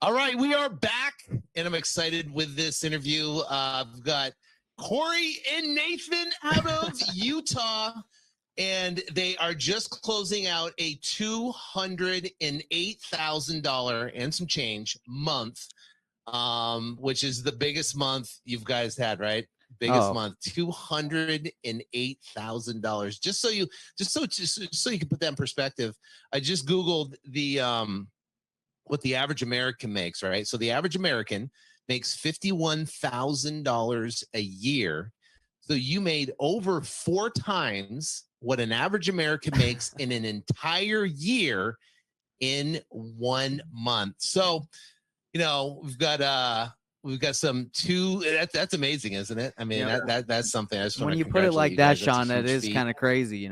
All right, we are back, and I'm excited with this interview. I've got Corey and Nathan out of Utah, and they are just closing out a $208,000 and some change month, which is the biggest month you guys had, right? Biggest month, $208,000. Just so you can put that in perspective, I just Googled the what the average American makes, right? So the average American makes $51,000 a year. So you made over 4 times what an average American makes in an entire year in 1 month. So, we've got some that's amazing, isn't it? I mean, that's something. I just when you put it like that, Sean, that is kind of crazy,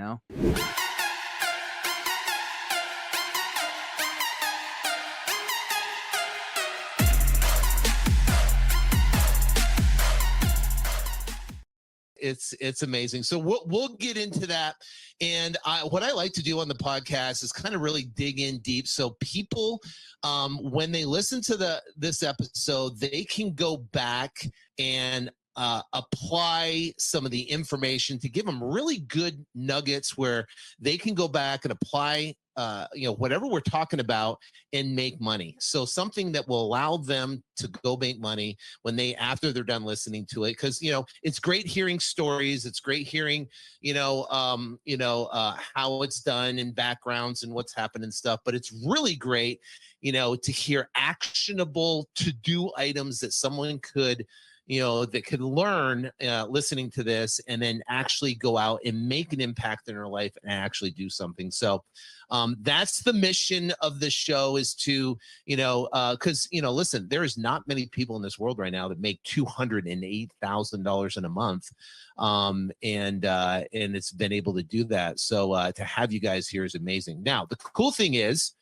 It's amazing. So we'll get into that. And what I like to do on the podcast is kind of really dig in deep. So people, when they listen to this episode, they can go back and apply some of the information to give them really good nuggets where they can go back and apply whatever we're talking about and make money. So something that will allow them to go make money after they're done listening to it. Cause it's great hearing stories. It's great hearing, how it's done and backgrounds and what's happened and stuff, but it's really great, to hear actionable to-do items that someone could that could learn listening to this and then actually go out and make an impact in their life and actually do something. So that's the mission of the show, is to, because, listen, there is not many people in this world right now that make $208,000 in a month. And it's been able to do that. So to have you guys here is amazing. Now, the cool thing is,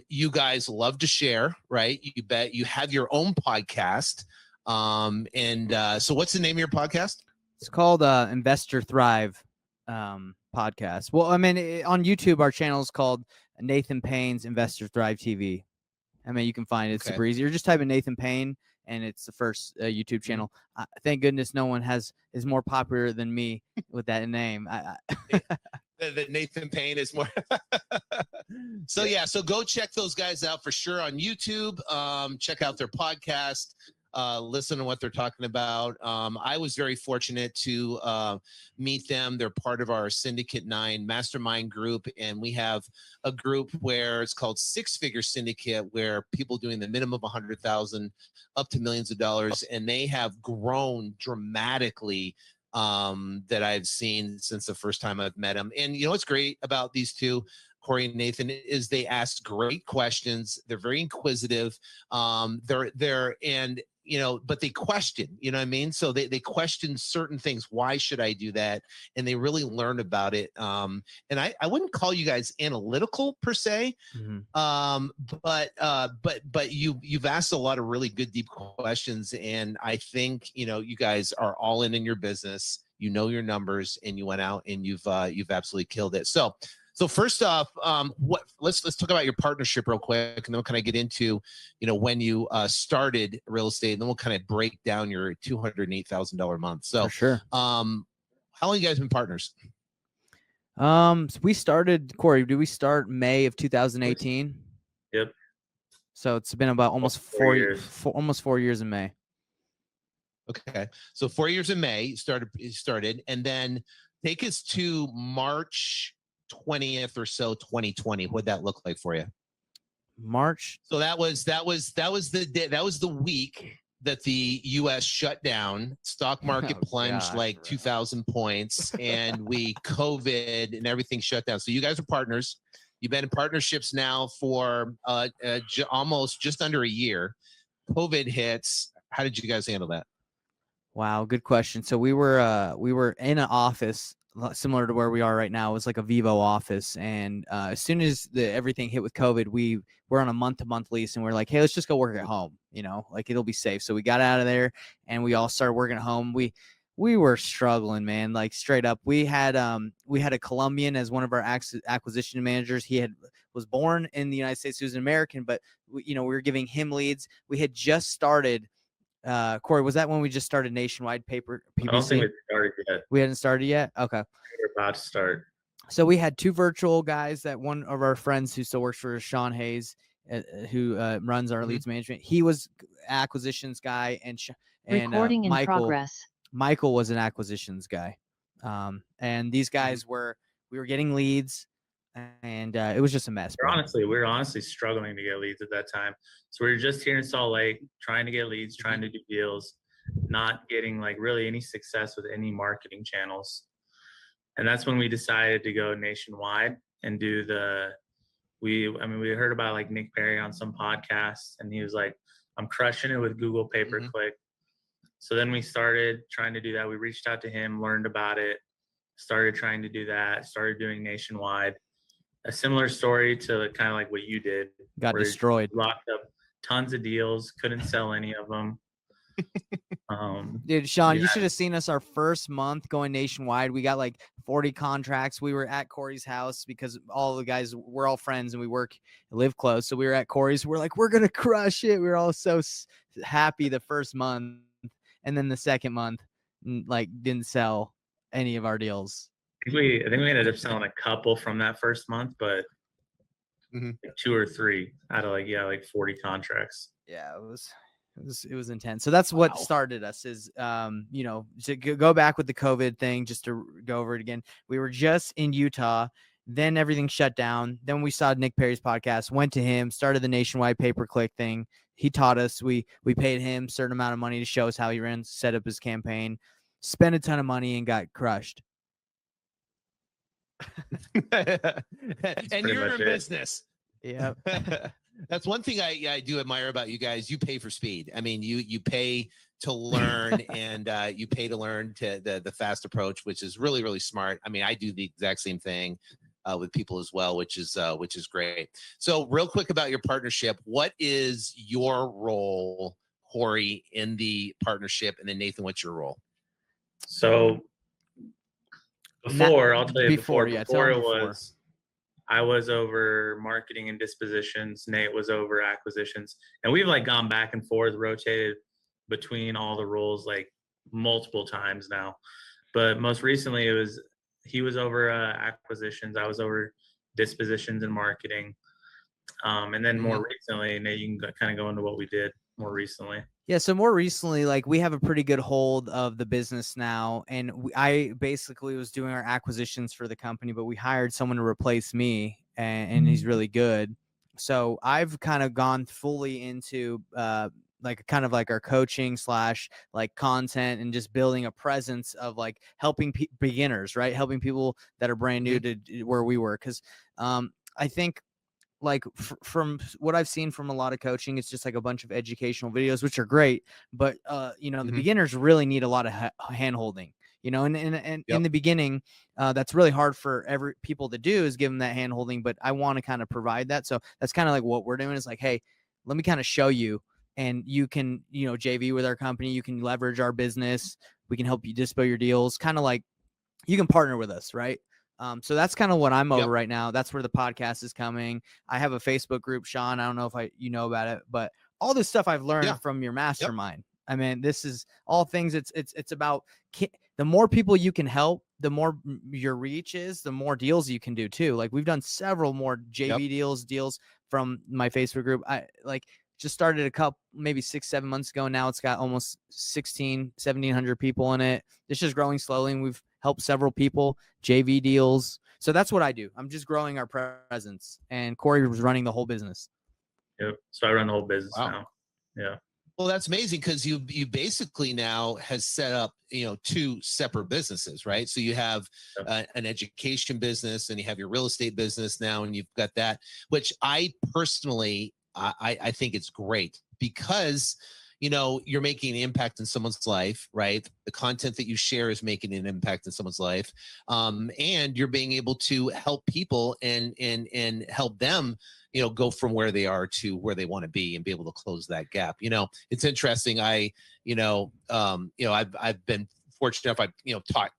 you guys love to share, right? You bet. You have your own podcast. So what's the name of your podcast? It's called Investor Thrive podcast. Well, I mean, on YouTube, our channel is called Nathan Payne's Investor Thrive TV. I mean, you can find it super easy. You're just typing Nathan Payne, and it's the first YouTube channel. Thank goodness no one is more popular than me with that name. That Nathan Payne is more. So go check those guys out for sure on YouTube. Check out their podcast. Listen to what they're talking about. I was very fortunate to meet them. They're part of our Syndicate 9 mastermind group, and we have a group where it's called Six Figure Syndicate, where people doing the minimum of 100,000 up to millions of dollars, and they have grown dramatically that I've seen since the first time I've met them. And what's great about these two, Corey and Nathan, is they ask great questions. They're very inquisitive. But they question, what I mean? So they question certain things. Why should I do that? And they really learn about it. And I wouldn't call you guys analytical per se, but you've asked a lot of really good, deep questions. And I think, you guys are all in your business, your numbers, and you went out and you've absolutely killed it. So first off, let's talk about your partnership real quick, and then we'll kind of get into, when you started real estate, and then we'll kind of break down your $208,000 a month. So, for sure. How long you guys been partners? So we started, Corey, did we start May of 2018? Yep. So it's been about almost 4 years. Almost 4 years in May. Okay, so 4 years in May you started, and then take us to March 20th or so, 2020. What'd that look like for you? March. So that was the day, that was the week that the U.S. shut down. Stock market plunged 2,000 points, and COVID and everything shut down. So you guys are partners. You've been in partnerships now for almost just under a year. COVID hits. How did you guys handle that? Wow, good question. So we were in an office similar to where we are right now. It was like a Vivo office, and as soon as everything hit with COVID, we were on a month-to-month lease, and we're like, hey, let's just go work at home, like it'll be safe. So we got out of there, and we all started working at home. We we were struggling, man, like straight up. We had a Colombian as one of our acquisition managers. He was born in the United States. He was an American, but we were giving him leads. We had just started. Corey, was that when we just started nationwide paper PPC? I don't think we started yet. We hadn't started yet. Okay, We're about to start. so we had 2 virtual guys. That one of our friends who still works for Sean Hayes, who runs our leads management. He was acquisitions guy, and recording in progress. Michael was an acquisitions guy. And these guys we were getting leads, and it was just a mess. We were honestly struggling to get leads at that time. So we were just here in Salt Lake trying to get leads, trying to do deals, not getting like really any success with any marketing channels. And that's when we decided to go nationwide and do we heard about like Nick Perry on some podcasts, and he was like, I'm crushing it with Google pay-per-click. So then we started trying to do that. We reached out to him, learned about it, started trying to do that, started doing nationwide. A similar story to kind of like what you did. Got destroyed. Locked up tons of deals, couldn't sell any of them. Dude, Sean, you should have seen us our first month going nationwide. We got like 40 contracts. We were at Corey's house because all the guys, we're all friends and we live close. So we were at Corey's. We're like, we're going to crush it. We were all so happy the first month. And then the second month, like, didn't sell any of our deals. I think we ended up selling a couple from that first month, but like 2 or 3 out of like 40 contracts. Yeah, it was intense. So that's what started us is, to go back with the COVID thing, just to go over it again. We were just in Utah. Then everything shut down. Then we saw Nick Perry's podcast, went to him, started the nationwide pay-per-click thing. He taught us. We paid him a certain amount of money to show us how he ran, set up his campaign, spent a ton of money, and got crushed. And you're in business. Yeah. That's one thing I do admire about you guys. You pay for speed. I mean, you pay to learn, and you pay to learn to the fast approach, which is really, really smart. I mean, I do the exact same thing with people as well, which is great. So real quick about your partnership. What is your role, Corey, in the partnership? And then Nathan, what's your role? So I was over marketing and dispositions. Nate was over acquisitions, and we've like gone back and forth, rotated between all the roles like multiple times now. But most recently he was over acquisitions. I was over dispositions and marketing. And then more recently, Nate, you can kind of go into what we did more recently. Yeah, so more recently, like, we have a pretty good hold of the business now, and I basically was doing our acquisitions for the company, but we hired someone to replace me, and he's really good. So I've kind of gone fully into like kind of like our coaching / like content, and just building a presence of like helping beginners, right? Helping people that are brand new to where we were, because I think, like, from what I've seen from a lot of coaching, it's just like a bunch of educational videos, which are great, but the beginners really need a lot of hand holding, and in the beginning, that's really hard for people to do, is give them that hand holding. But I want to kind of provide that. So that's kind of like what we're doing, is like, hey, let me kind of show you, and you can, JV with our company, you can leverage our business. We can help you dispo your deals. Kind of like you can partner with us, right? So that's kind of what I'm over right now. That's where the podcast is coming. I have a Facebook group, Sean. I don't know if you know about it, but all this stuff I've learned from your mastermind. I mean, this is all things. It's about the more people you can help, the more your reach is, the more deals you can do too. Like, we've done several more JV deals from my Facebook group. I just started a couple, maybe 6-7 months ago. Now it's got almost 1,700 people in it. It's just growing slowly, and we've helped several people, JV deals. So that's what I do. I'm just growing our presence, and Corey was running the whole business. Yep. So I run the whole business now. Yeah. Well, that's amazing, because you basically now has set up, 2 separate businesses, right? So you have an education business, and you have your real estate business now, and you've got that, which I personally, I think it's great, because you're making an impact in someone's life, right? The content that you share is making an impact in someone's life, and you're being able to help people and help them, go from where they are to where they want to be, and be able to close that gap. It's interesting. I've been fortunate enough, I taught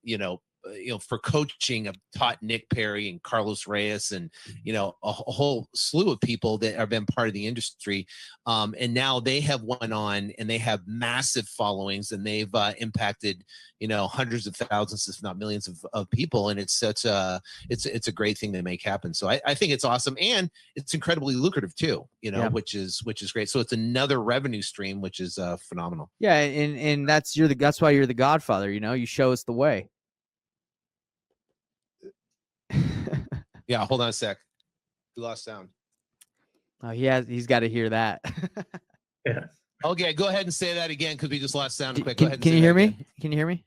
for coaching, I've taught Nick Perry and Carlos Reyes and a whole slew of people that have been part of the industry, and now they have went on and they have massive followings, and they've impacted hundreds of thousands, if not millions of people, and it's such a it's a great thing to make happen. So I think it's awesome, and it's incredibly lucrative too, which is great. So it's another revenue stream, which is phenomenal. Yeah, and that's why you're the Godfather. You show us the way. Yeah, hold on a sec. We lost sound. Oh, he's got to hear that. Yeah. Okay, go ahead and say that again because we just lost sound quick. Go ahead. Can you hear me? Can you hear me?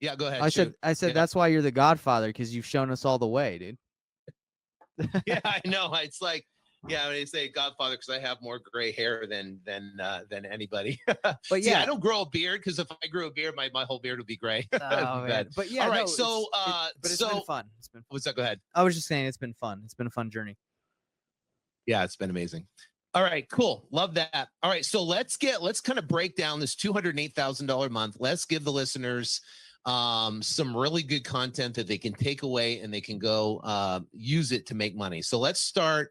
Yeah, go ahead. I said that's why you're the Godfather, because you've shown us all the way, dude. Yeah, I know. It's like, yeah, when they say Godfather, because I have more gray hair than anybody. But yeah, I don't grow a beard, because if I grew a beard, my whole beard would be gray. Oh, man. But yeah, all right. No, it's been fun. What's that? Go ahead. I was just saying it's been fun. It's been a fun journey. Yeah, it's been amazing. All right, cool. Love that. All right, so let's kind of break down this $208,000 a month. Let's give the listeners some really good content that they can take away and they can go use it to make money. So let's start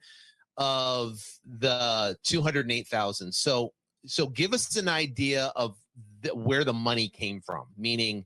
of the 208,000. So give us an idea of where the money came from. Meaning,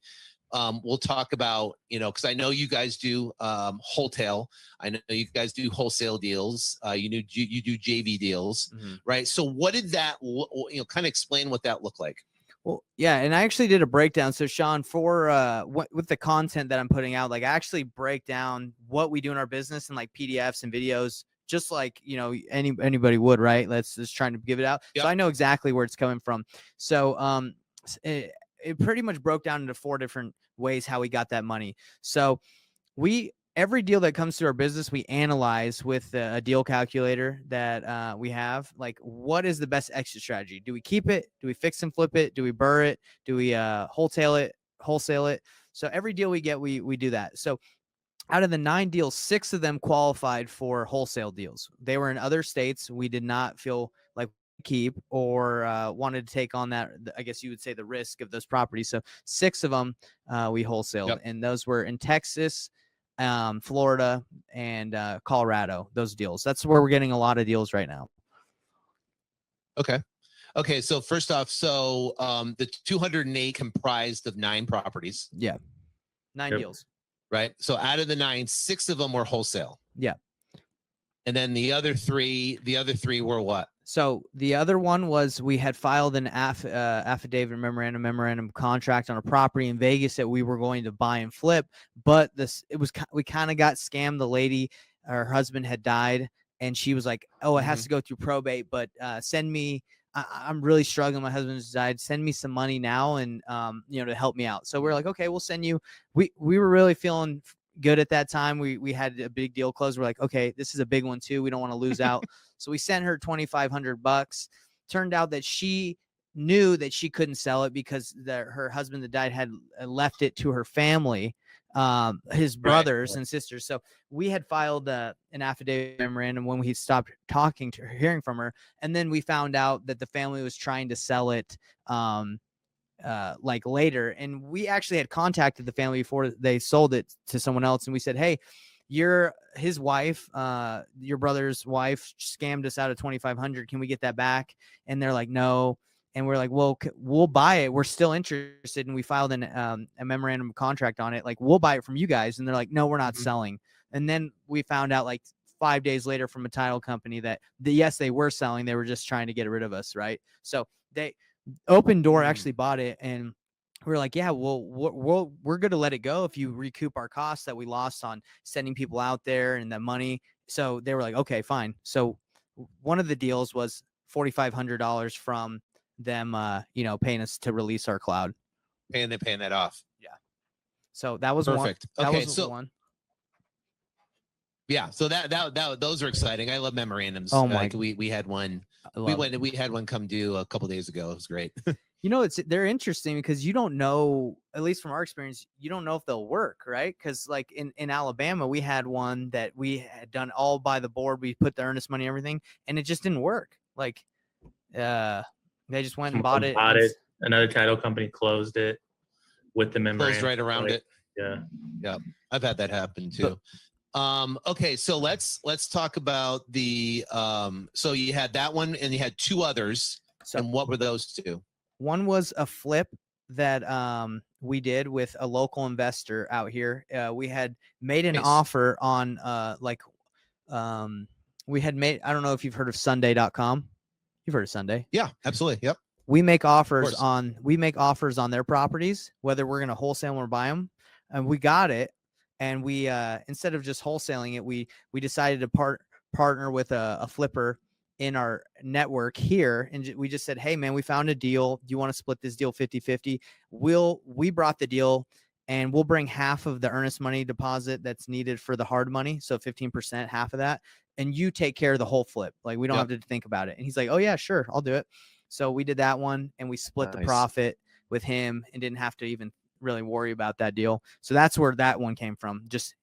we'll talk about, because I know you guys do wholesale. I know you guys do wholesale deals. You do JV deals, right? So what did that, kind of explain what that looked like? Well, yeah, and I actually did a breakdown. So Sean, for with the content that I'm putting out, like I actually break down what we do in our business in like PDFs and videos, just like anybody would, right? Let's just trying to give it out. Yep. So I know exactly where it's coming from. So it pretty much broke down into 4 different ways how we got that money. So every deal that comes through our business, we analyze with a deal calculator that we have. Like, what is the best exit strategy? Do we keep it? Do we fix and flip it? Do we burr it? Do we wholesale it? So every deal we get, we do that. So out of the 9 deals, 6 of them qualified for wholesale deals. They were in other states. We did not feel like keep or wanted to take on that, I guess you would say, the risk of those properties. So 6 of them we wholesaled. Yep. And those were in Texas, Florida, and Colorado. Those deals. That's where we're getting a lot of deals right now. Okay. So first off, the 208 comprised of 9 properties. Yeah. 9 deals. Right. So out of the 9, 6 of them were wholesale. Yeah. And then the other three were what? So the other one was we had filed an affidavit memorandum contract on a property in Vegas that we were going to buy and flip, but we kind of got scammed. The lady, her husband had died, and she was like, "Oh, it has to go through probate, but send me. I'm really struggling. My husband's died. Send me some money now, and to help me out." So we're like, "Okay, we'll send you." We were really feeling good at that time. We had a big deal closed. We're like, okay, this is a big one too. We don't want to lose out. So we sent her $2,500. Turned out that she knew that she couldn't sell it because her husband that died had left it to her family, his brothers and sisters. So we had filed an affidavit memorandum when we stopped talking to her, hearing from her. And then we found out that the family was trying to sell it like later, and we actually had contacted the family before they sold it to someone else, and we said, "Hey, his wife, your brother's wife, scammed us out of $2,500. Can we get that back?" And they're like, "No." And we're like, "Well, we'll buy it. We're still interested." And we filed a memorandum of contract on it. Like, we'll buy it from you guys. And they're like, "No, we're not selling." And then we found out like 5 days later from a title company that yes, they were selling. They were just trying to get rid of us, right? So Open Door actually bought it, and we were like, "Yeah, well, we're going to let it go if you recoup our costs that we lost on sending people out there and the money." So they were like, "Okay, fine." So one of the deals was $4,500 from them, paying us to release our cloud. Paying that off. Yeah. So that was perfect. One. Okay, that was one. Yeah, so that those are exciting. I love memorandums. Oh my! We had one. We had one come due a couple days ago. It was great. They're interesting because you don't know, at least from our experience, you don't know if they'll work, right? Because like in Alabama, we had one that we had done all by the board. We put the earnest money and everything, and it just didn't work. Like, they just went and bought it. Another title company closed it. with the membrane. Closed right around it. Yeah. Yeah. I've had that happen too. Okay. So let's talk about the, so you had that one and you had two others. So, and what were those two? One was a flip that we did with a local investor out here. We had made an offer on we had made, I don't know if you've heard of Sunday.com. You've heard of Sunday? Yeah, absolutely. Yep. We make offers on their properties, whether we're going to wholesale or buy them. And we got it. And we instead of just wholesaling it, we decided to partner with a flipper in our network here, and we just said, hey man, we found a deal. Do you want to split this deal 50-50? We brought the deal, and we'll bring half of the earnest money deposit that's needed for the hard money, so 15%, half of that, and you take care of the whole flip. Like, we don't have to think about it. And he's like, oh yeah, sure, I'll do it. So we did that one, and we split the profit with him and didn't have to even really worry about that deal. So that's where that one came from. Just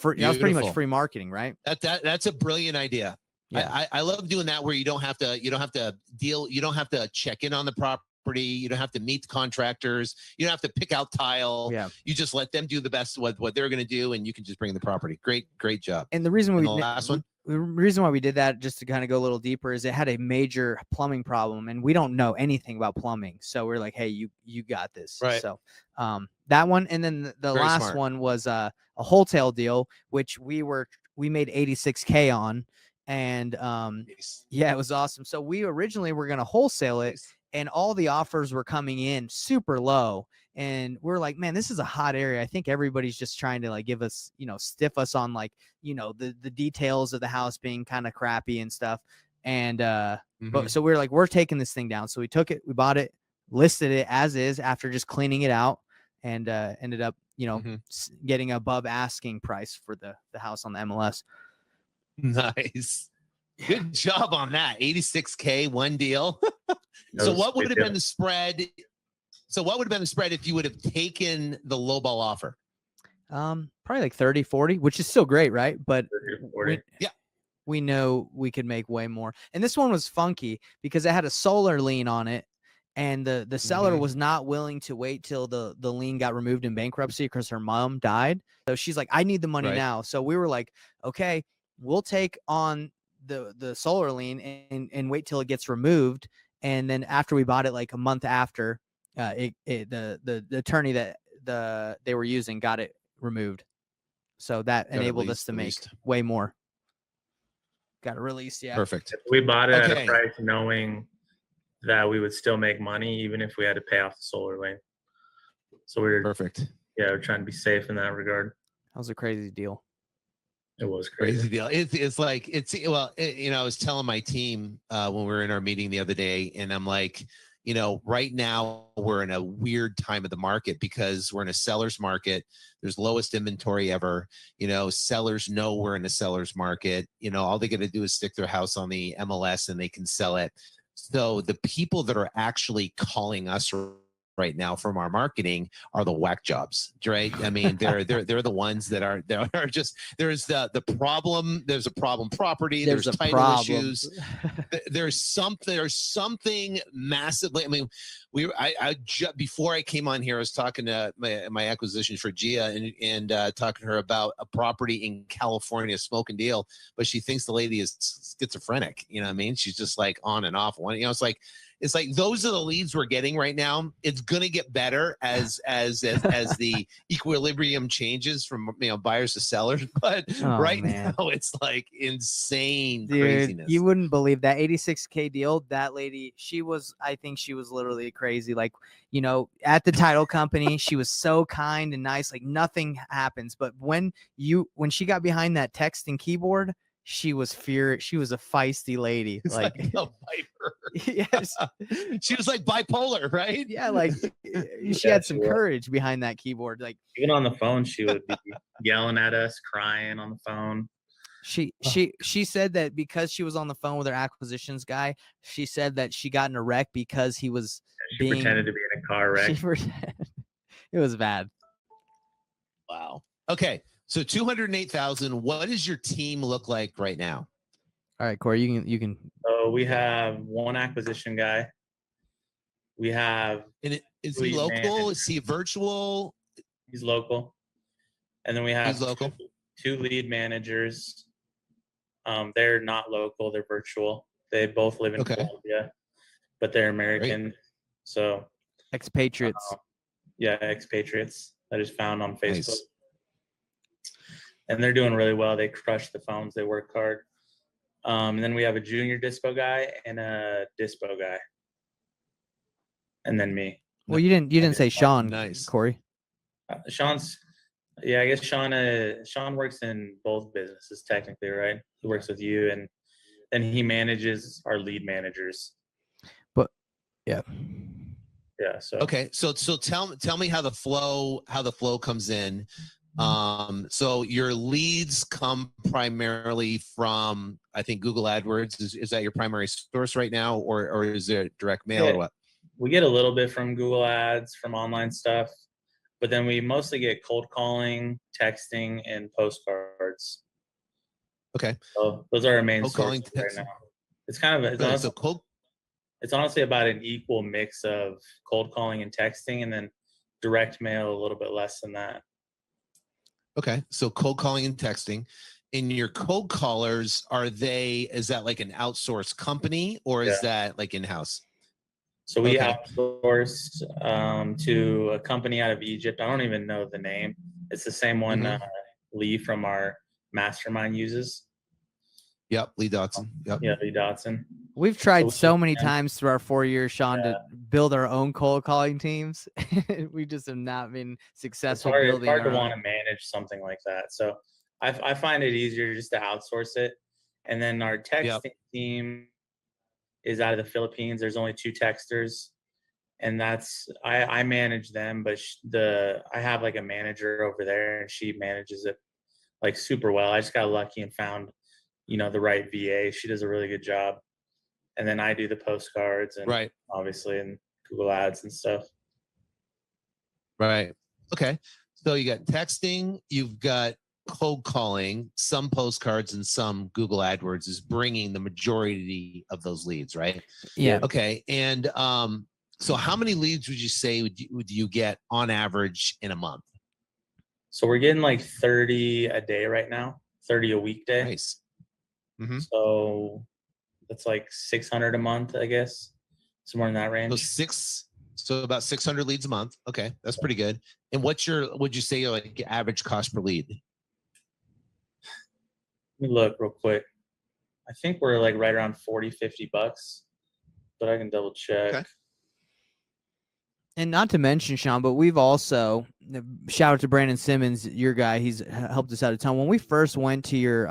that was pretty much free marketing, right? That's a brilliant idea. Yeah. I love doing that, where you don't have to check in on the property. You don't have to meet the contractors. You don't have to pick out tile. Yeah. You just let them do the best what they're going to do, and you can just bring the property. Great job. And the reason the reason why we did that, just to kind of go a little deeper, is it had a major plumbing problem, and we don't know anything about plumbing. So we're like, hey, you got this. Right. So that one, and then the last one was a wholesale deal, which we made 86K on. And yeah, it was awesome. So we originally were going to wholesale it, and all the offers were coming in super low, and we're like, man, this is a hot area. I think everybody's just trying to like give us, stiff us on like, the details of the house being kind of crappy and stuff. And but so we're like, we're taking this thing down. So we took it, we bought it, listed it as is after just cleaning it out, and ended up getting above asking price for the house on the MLS. Nice. Good job on that. 86K, one deal. So what would have been the spread? So what would have been the spread if you would have taken the lowball offer? Probably like 30, 40, which is still great, right? But 40. we know we could make way more. And this one was funky because it had a solar lien on it, and the seller was not willing to wait till the lien got removed in bankruptcy because her mom died. So she's like, I need the money now. So we were like, okay, we'll take on the solar lien and wait till it gets removed. And then after we bought it, like a month after, the attorney that they were using got it removed. So that enabled us to make way more. Got it released. Yeah. Perfect. We bought it at a price knowing that we would still make money even if we had to pay off the solar lien. So we were perfect. Yeah, we're trying to be safe in that regard. That was a crazy deal. It was crazy deal. It's like, I was telling my team when we were in our meeting the other day, and I'm like, right now we're in a weird time of the market because we're in a seller's market. There's lowest inventory ever. Sellers know we're in a seller's market. All they got to do is stick their house on the MLS and they can sell it. So the people that are actually calling us right now from our marketing are the whack jobs, right? I mean, they're the ones that are just, there's the problem. There's a problem property. There's title issues. There's something massively. I mean, before I came on here, I was talking to my acquisition for Gia and talking to her about a property in California, smoke and deal, but she thinks the lady is schizophrenic. You know what I mean? She's just like on and off. It's like those are the leads we're getting right now. It's gonna get better as the equilibrium changes from buyers to sellers. But now it's like insane craziness. You wouldn't believe that 86K deal. That lady, I think she was literally crazy. Like, at the title company, she was so kind and nice. Like nothing happens. But when she got behind that texting keyboard, she was a feisty lady. It's like a viper. Yes. She was like bipolar, right? Yeah, like she had some courage behind that keyboard. Like even on the phone, she would be yelling at us, crying on the phone. She said that because she was on the phone with her acquisitions guy, she said that she got in a wreck because he was pretended to be in a car wreck. It was bad. Wow. Okay. So 208,000. What does your team look like right now? All right, Corey, you can. So we have one acquisition guy. We have. And is he local? Is he virtual? He's local. And then we have local. Two lead managers. They're not local. They're virtual. They both live in Colombia, but they're American. Great. So expatriates. Yeah, expatriates. I just found on Facebook. Nice. And they're doing really well. They crush the phones. They work hard. And then we have a junior dispo guy and a dispo guy. And then me. Well, you didn't say Sean. Nice. Corey. Sean's, yeah, I guess Sean works in both businesses technically, right? He works with you, and then he manages our lead managers. But yeah. So okay, so tell me how the flow comes in. So your leads come primarily from, I think, Google AdWords. Is that your primary source right now, or is it direct mail or what? We get a little bit from Google Ads, from online stuff, but then we mostly get cold calling, texting, and postcards. Okay. So those are our main cold sources right now. It's kind of it's honestly about an equal mix of cold calling and texting, and then direct mail a little bit less than that. Okay, so cold calling and texting. And your cold callers, is that like an outsourced company, or is that like in-house? So we outsourced to a company out of Egypt. I don't even know the name. It's the same one Lee from our mastermind uses. Yep, Lee Dotson. Yep. Yeah, Lee Dotson. We've tried so many times through our 4 years, Sean, to build our own cold calling teams. We just have not been successful building. It's hard to want to manage something like that. So I find it easier just to outsource it. And then our texting team is out of the Philippines. There's only 2 texters, and I manage them, but I have like a manager over there, and she manages it like super well. I just got lucky and found, the right VA. She does a really good job. And then I do the postcards and obviously and Google Ads and stuff. Right. Okay. So you got texting, you've got cold calling, some postcards, and some Google AdWords is bringing the majority of those leads, right? Yeah. Okay. And so how many leads would you say would you get on average in a month? So we're getting like 30 a day right now, 30 a weekday. Nice. Mm-hmm. So that's like 600 a month, I guess, somewhere in that range. So about 600 leads a month. Okay, that's pretty good. And would you say your like average cost per lead? Let me look real quick. I think we're like right around 40, $50, but I can double check. Okay. And not to mention, Sean, but we've also, shout out to Brandon Simmons, your guy. He's helped us out a ton. When we first went to your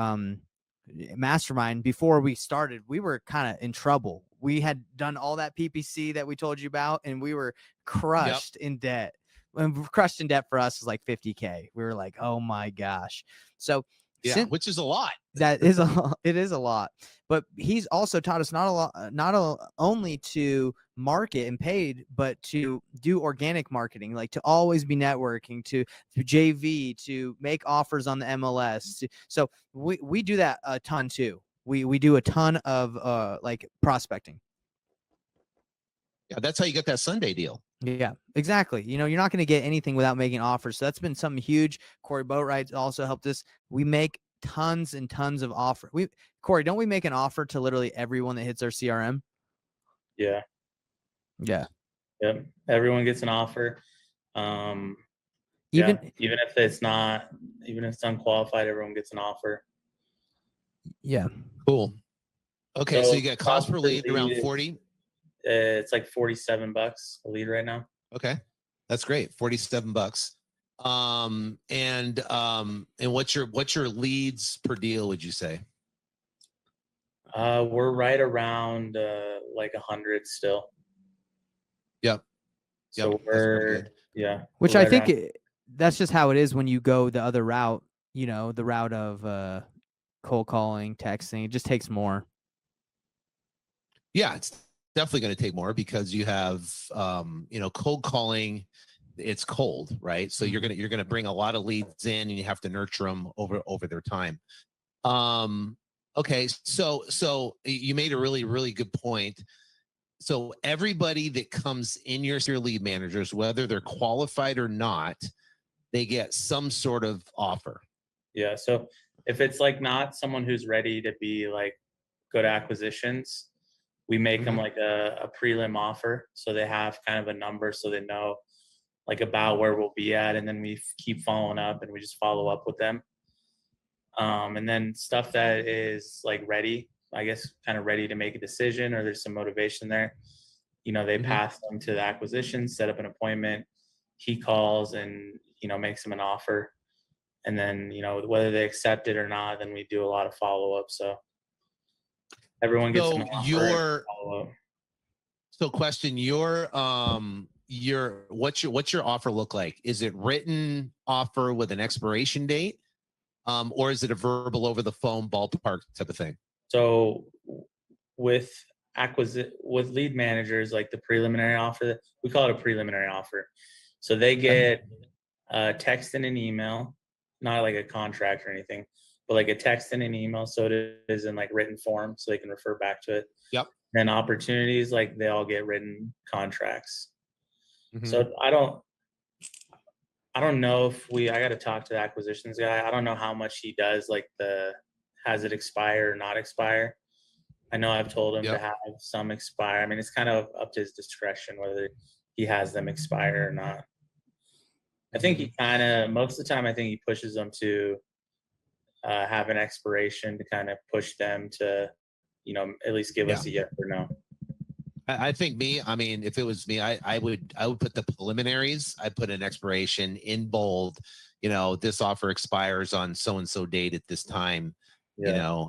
mastermind, before we started, we were kind of in trouble. We had done all that PPC that we told you about, and we were crushed in debt. And crushed in debt for us is like $50K. We were like, oh my gosh. So which is a lot. It is a lot. But he's also taught us not only to market and paid, but to do organic marketing, like to always be networking, to JV, to make offers on the MLS. So we do that a ton too. We do a ton of like prospecting. Yeah, that's how you get that Sunday deal. Yeah, exactly. You're not going to get anything without making offers. So that's been something huge. Corey Boatwright also helped us. We make tons and tons of offers. Corey, don't we make an offer to literally everyone that hits our CRM? Yeah. Yeah. Yep. Everyone gets an offer. Even if it's unqualified, everyone gets an offer. Yeah. Cool. Okay, so you get cost per lead around 40. It's like $47 a lead right now. Okay, that's great. $47. And what's your leads per deal, would you say? We're right around like 100 still. Yep. So we're Which I think that's just how it is when you go the other route. The route of cold calling, texting. It just takes more. Yeah, it's definitely going to take more because you have cold calling. It's cold, right? So you're gonna bring a lot of leads in, and you have to nurture them over their time. Okay, so you made a really, really good point. So everybody that comes in your lead managers, whether they're qualified or not, they get some sort of offer. Yeah. So if it's like not someone who's ready to be like good acquisitions, we make them like a prelim offer. So they have kind of a number so they know like about where we'll be at. And then we keep following up and we just follow up with them. And then stuff that is like ready, I guess, kind of ready to make a decision or there's some motivation there. They pass them to the acquisition, set up an appointment. He calls and, makes them an offer. And then, whether they accept it or not, then we do a lot of follow up. So everyone gets an offer. So question, what's your offer look like? Is it written offer with an expiration date? Or is it a verbal over the phone ballpark type of thing? So with lead managers, like the preliminary offer, we call it a preliminary offer. So they get a text and an email, not like a contract or anything, but like a text and an email. So it is in like written form so they can refer back to it. Yep. And opportunities, like they all get written contracts. So I don't know if I got to talk to the acquisitions guy. I don't know how much he does like has it expire or not expire. I know I've told him to have some expire. I mean, it's kind of up to his discretion whether he has them expire or not. I think he most of the time, I think he pushes them to have an expiration to kind of push them to, at least give us a yes or no. I think if it was me, I would put the preliminaries. I put an expiration in bold. This offer expires on so-and-so date at this time. Yeah.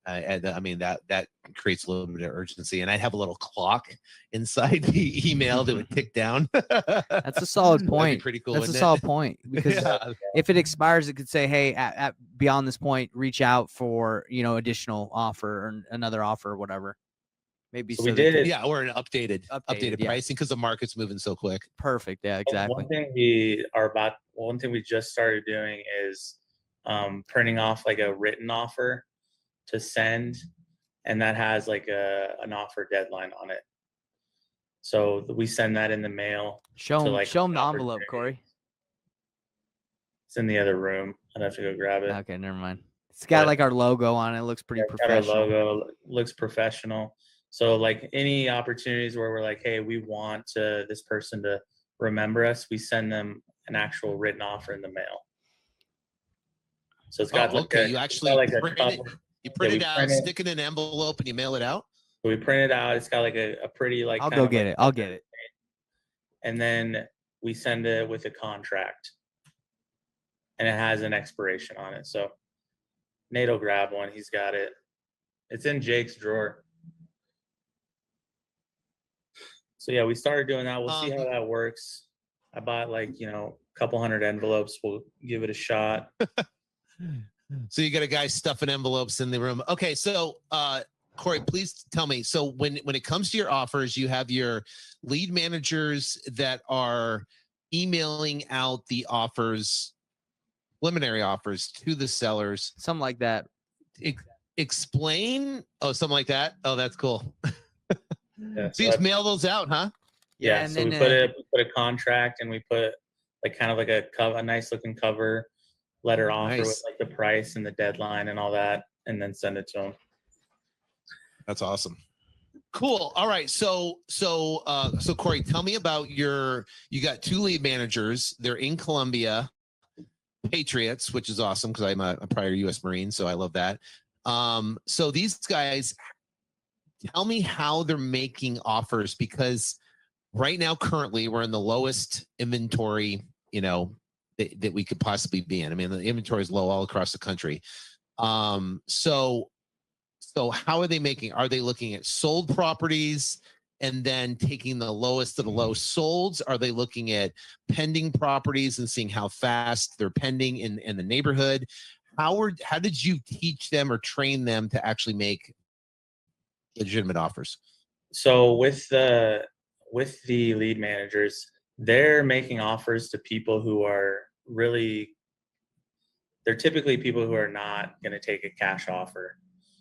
That creates a little bit of urgency, and I'd have a little clock inside the email that would tick down. That's a solid point. Pretty cool. That's a solid point because if it expires, it could say, "Hey, at beyond this point, reach out for additional offer or another offer or whatever." Maybe so we did it. Yeah, or an updated pricing because the market's moving so quick. Perfect. Yeah, exactly. One thing we just started doing is printing off like a written offer to send, and that has like an offer deadline on it. So we send that in the mail. Show them the envelope, Corey. It's in the other room. I'd have to go grab it. Okay, never mind. It's got like our logo on it. It looks pretty professional. Our logo looks professional. So like any opportunities where we're like, hey, we want this person to remember us, we send them an actual written offer in the mail. So it's got you actually print it out, stick it in an envelope, and you mail it out. So we print it out. It's got like a pretty like. I'll go get it. I'll get it. And then we send it with a contract, and it has an expiration on it. So Nate will grab one. He's got it. It's in Jake's drawer. So yeah, we started doing that. We'll see how that works. I bought like a couple hundred envelopes. We'll give it a shot. So you got a guy stuffing envelopes in the room. Okay, so Corey, please tell me. So when it comes to your offers, you have your lead managers that are emailing out the offers, preliminary offers to the sellers. Something like that. Explain. Oh, something like that. Oh, that's cool. Yeah, so you just mail those out, huh? Yeah. So we put a contract and we put like kind of like a nice looking cover letter offer with like the price and the deadline and all that, and then send it to them. That's awesome. Cool. All right. So Corey, tell me about you got two lead managers. They're in Colombia, Patriots, which is awesome because I'm a prior U.S. Marine, so I love that. So these guys, tell me how they're making offers, because right now, currently, we're in the lowest inventory, that we could possibly be in. I mean, the inventory is low all across the country. So how are they making? Are they looking at sold properties and then taking the lowest of the low solds? Are they looking at pending properties and seeing how fast they're pending in the neighborhood? How did you teach them or train them to actually make legitimate offers? So with the lead managers, they're making offers to people who are they're typically people who are not going to take a cash offer.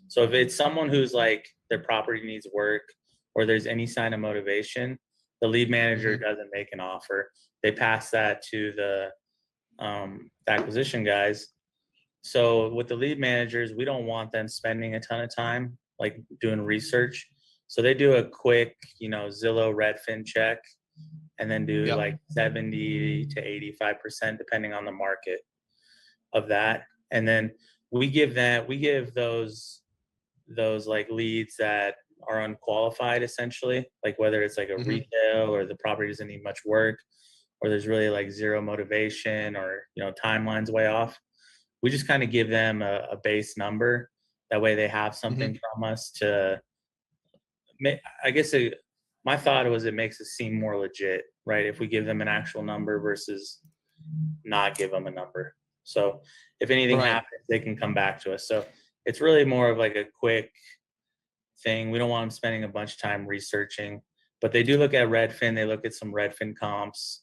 So if it's someone who's like their property needs work or there's any sign of motivation, the lead manager doesn't make an offer. They pass that to the acquisition guys. So with the lead managers, we don't want them spending a ton of time like doing research. So they do a quick, Zillow Redfin check, and then do like 70 to 85%, depending on the market of that. And then we give those like leads that are unqualified, essentially, like whether it's like a retail or the property doesn't need much work, or there's really like zero motivation, or timeline's way off. We just kind of give them a base number. That way they have something from us to make. I guess my thought was it makes it seem more legit, right? If we give them an actual number versus not give them a number. So if anything happens, they can come back to us. So it's really more of like a quick thing. We don't want them spending a bunch of time researching, but they do look at Redfin. They look at some Redfin comps,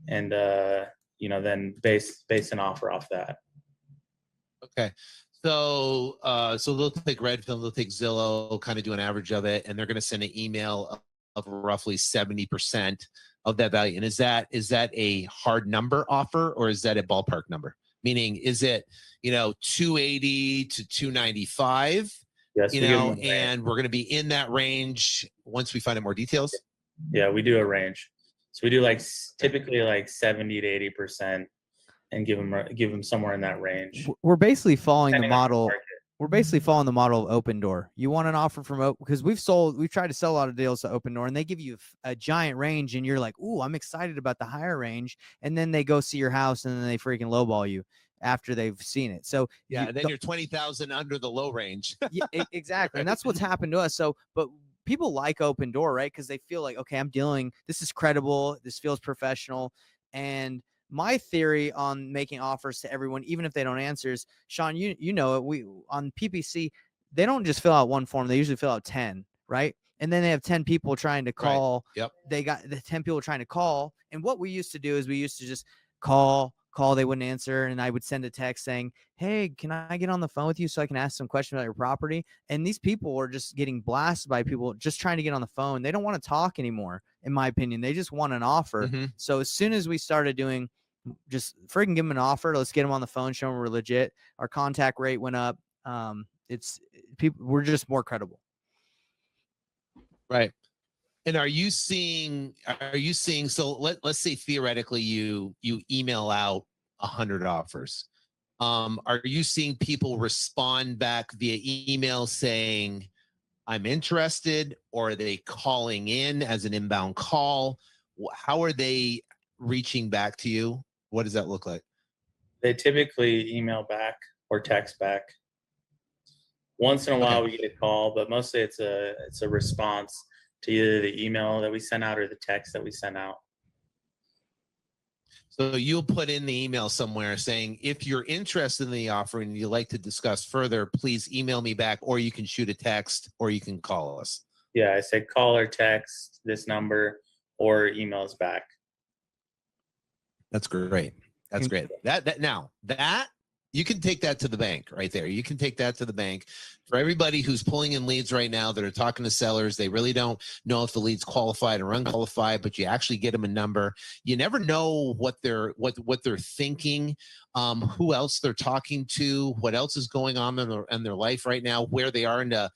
and then base an offer off that. Okay. So they'll take Redfin, they'll take Zillow, kind of do an average of it, and they're going to send an email of roughly 70% of that value. And is that a hard number offer, or is that a ballpark number? Meaning, is it 280 to 295? Yes, and we're going to be in that range once we find out more details. Yeah, we do a range. So we do like typically like 70 to 80%. And give them somewhere in that range. We're basically following the model. We're basically following the model of Open Door. You want an offer from Open, because we've tried to sell a lot of deals to Open Door, and they give you a giant range, and you're like, "Ooh, I'm excited about the higher range," and then they go see your house, and then they freaking lowball you after they've seen it. So then you're 20,000 under the low range. Yeah, exactly, and that's what's happened to us. So, but people like Open Door, right? Because they feel like, okay, this is credible, this feels professional, and my theory on making offers to everyone, even if they don't answer, is, Sean, you know it. We on PPC, they don't just fill out one form; they usually fill out 10, right? And then they have 10 people trying to call. Right. Yep. They got the 10 people trying to call, and what we used to do is we used to just call. They wouldn't answer, and I would send a text saying, "Hey, can I get on the phone with you so I can ask some questions about your property?" And these people were just getting blasted by people just trying to get on the phone. They don't want to talk anymore, in my opinion. They just want an offer. So as soon as we started doing, just freaking give them an offer, let's get them on the phone, show them we're legit, our contact rate went up. We're just more credible. Right. And are you seeing, so let's say theoretically you email out 100 offers. Are you seeing people respond back via email saying, I'm interested, or are they calling in as an inbound call? How are they reaching back to you? What does that look like? They typically email back or text back. Once in a while we get a call, but mostly it's a response to either the email that we sent out or the text that we sent out. So you'll put in the email somewhere saying, if you're interested in the offer and you'd like to discuss further, please email me back, or you can shoot a text, or you can call us. Yeah, I said call or text this number, or email us back. That's great. That's great. That you can take that to the bank right there. You can take that to the bank. For everybody who's pulling in leads right now that are talking to sellers, they really don't know if the lead's qualified or unqualified, but you actually get them a number. You never know what they're thinking, who else they're talking to, what else is going on in their life right now, where they are in the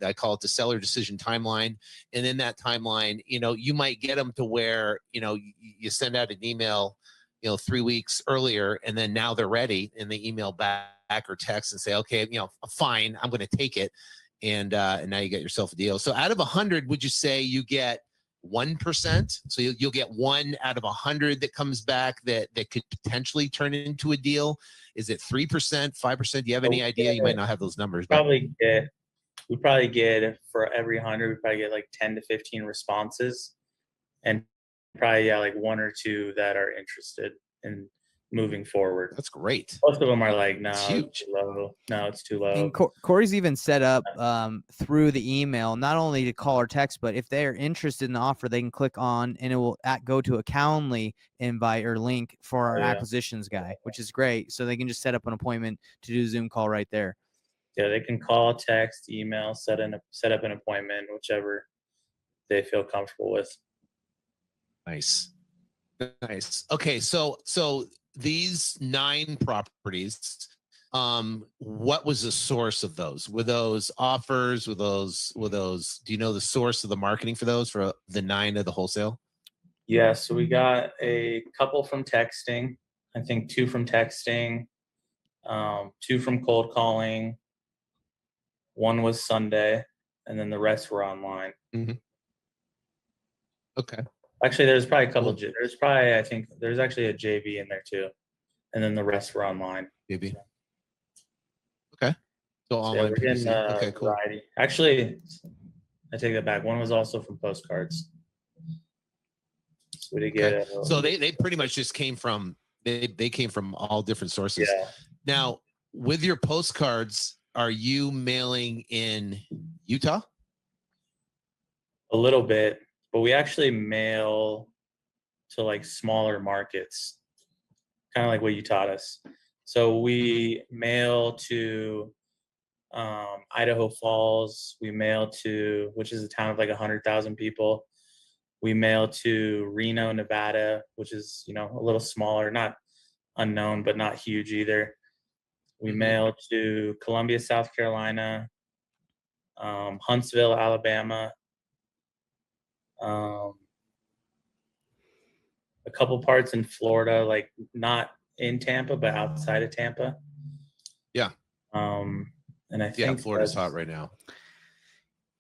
I call it the seller decision timeline. And in that timeline, you might get them to where you send out an email 3 weeks earlier, and then now they're ready, and they email back or text and say, okay, fine, I'm going to take it. And now you get yourself a deal. So out of 100, would you say you get 1%? So you'll get 1 out of 100 that comes back that could potentially turn into a deal. Is it 3%, 5%? Do you have any idea? You might not have those numbers. We probably get for every 100, we probably get like 10 to 15 responses, and probably like 1 or 2 that are interested in moving forward. That's great. Most of them are like, no, it's huge. It's too low. No, it's too low. And Corey's even set up through the email, not only to call or text, but if they're interested in the offer, they can click on, and it will go to a Calendly invite or link for our acquisitions guy, which is great. So they can just set up an appointment to do a Zoom call right there. Yeah, they can call, text, email, set up an appointment, whichever they feel comfortable with. Nice. Okay, so these 9 properties, what was the source of those? Were those offers? Were those? Do you know the source of the marketing for those, for the 9 of the wholesale? Yeah, so we got a couple from texting. I think 2 from texting, 2 from cold calling. 1 was Sunday, and then the rest were online. Mm-hmm. Okay. Actually, there's probably a couple. There's probably, I think, there's actually a JV in there too, and then the rest were online. JV. Okay. So So online. we're getting okay, cool. variety. Actually, I take that back. 1 was also from postcards. So we did get. So they pretty much just came from they came from all different sources. Yeah. Now, with your postcards, are you mailing in Utah? A little bit, but we actually mail to like smaller markets, kind of like what you taught us. So we mail to Idaho Falls. We mail to, which is a town of like 100,000 people. We mail to Reno, Nevada, which is, you know, a little smaller, not unknown, but not huge either. We mail to Columbia, South Carolina, Huntsville, Alabama, a couple parts in Florida, like not in Tampa, but outside of Tampa. Yeah. And I think Florida's hot right now.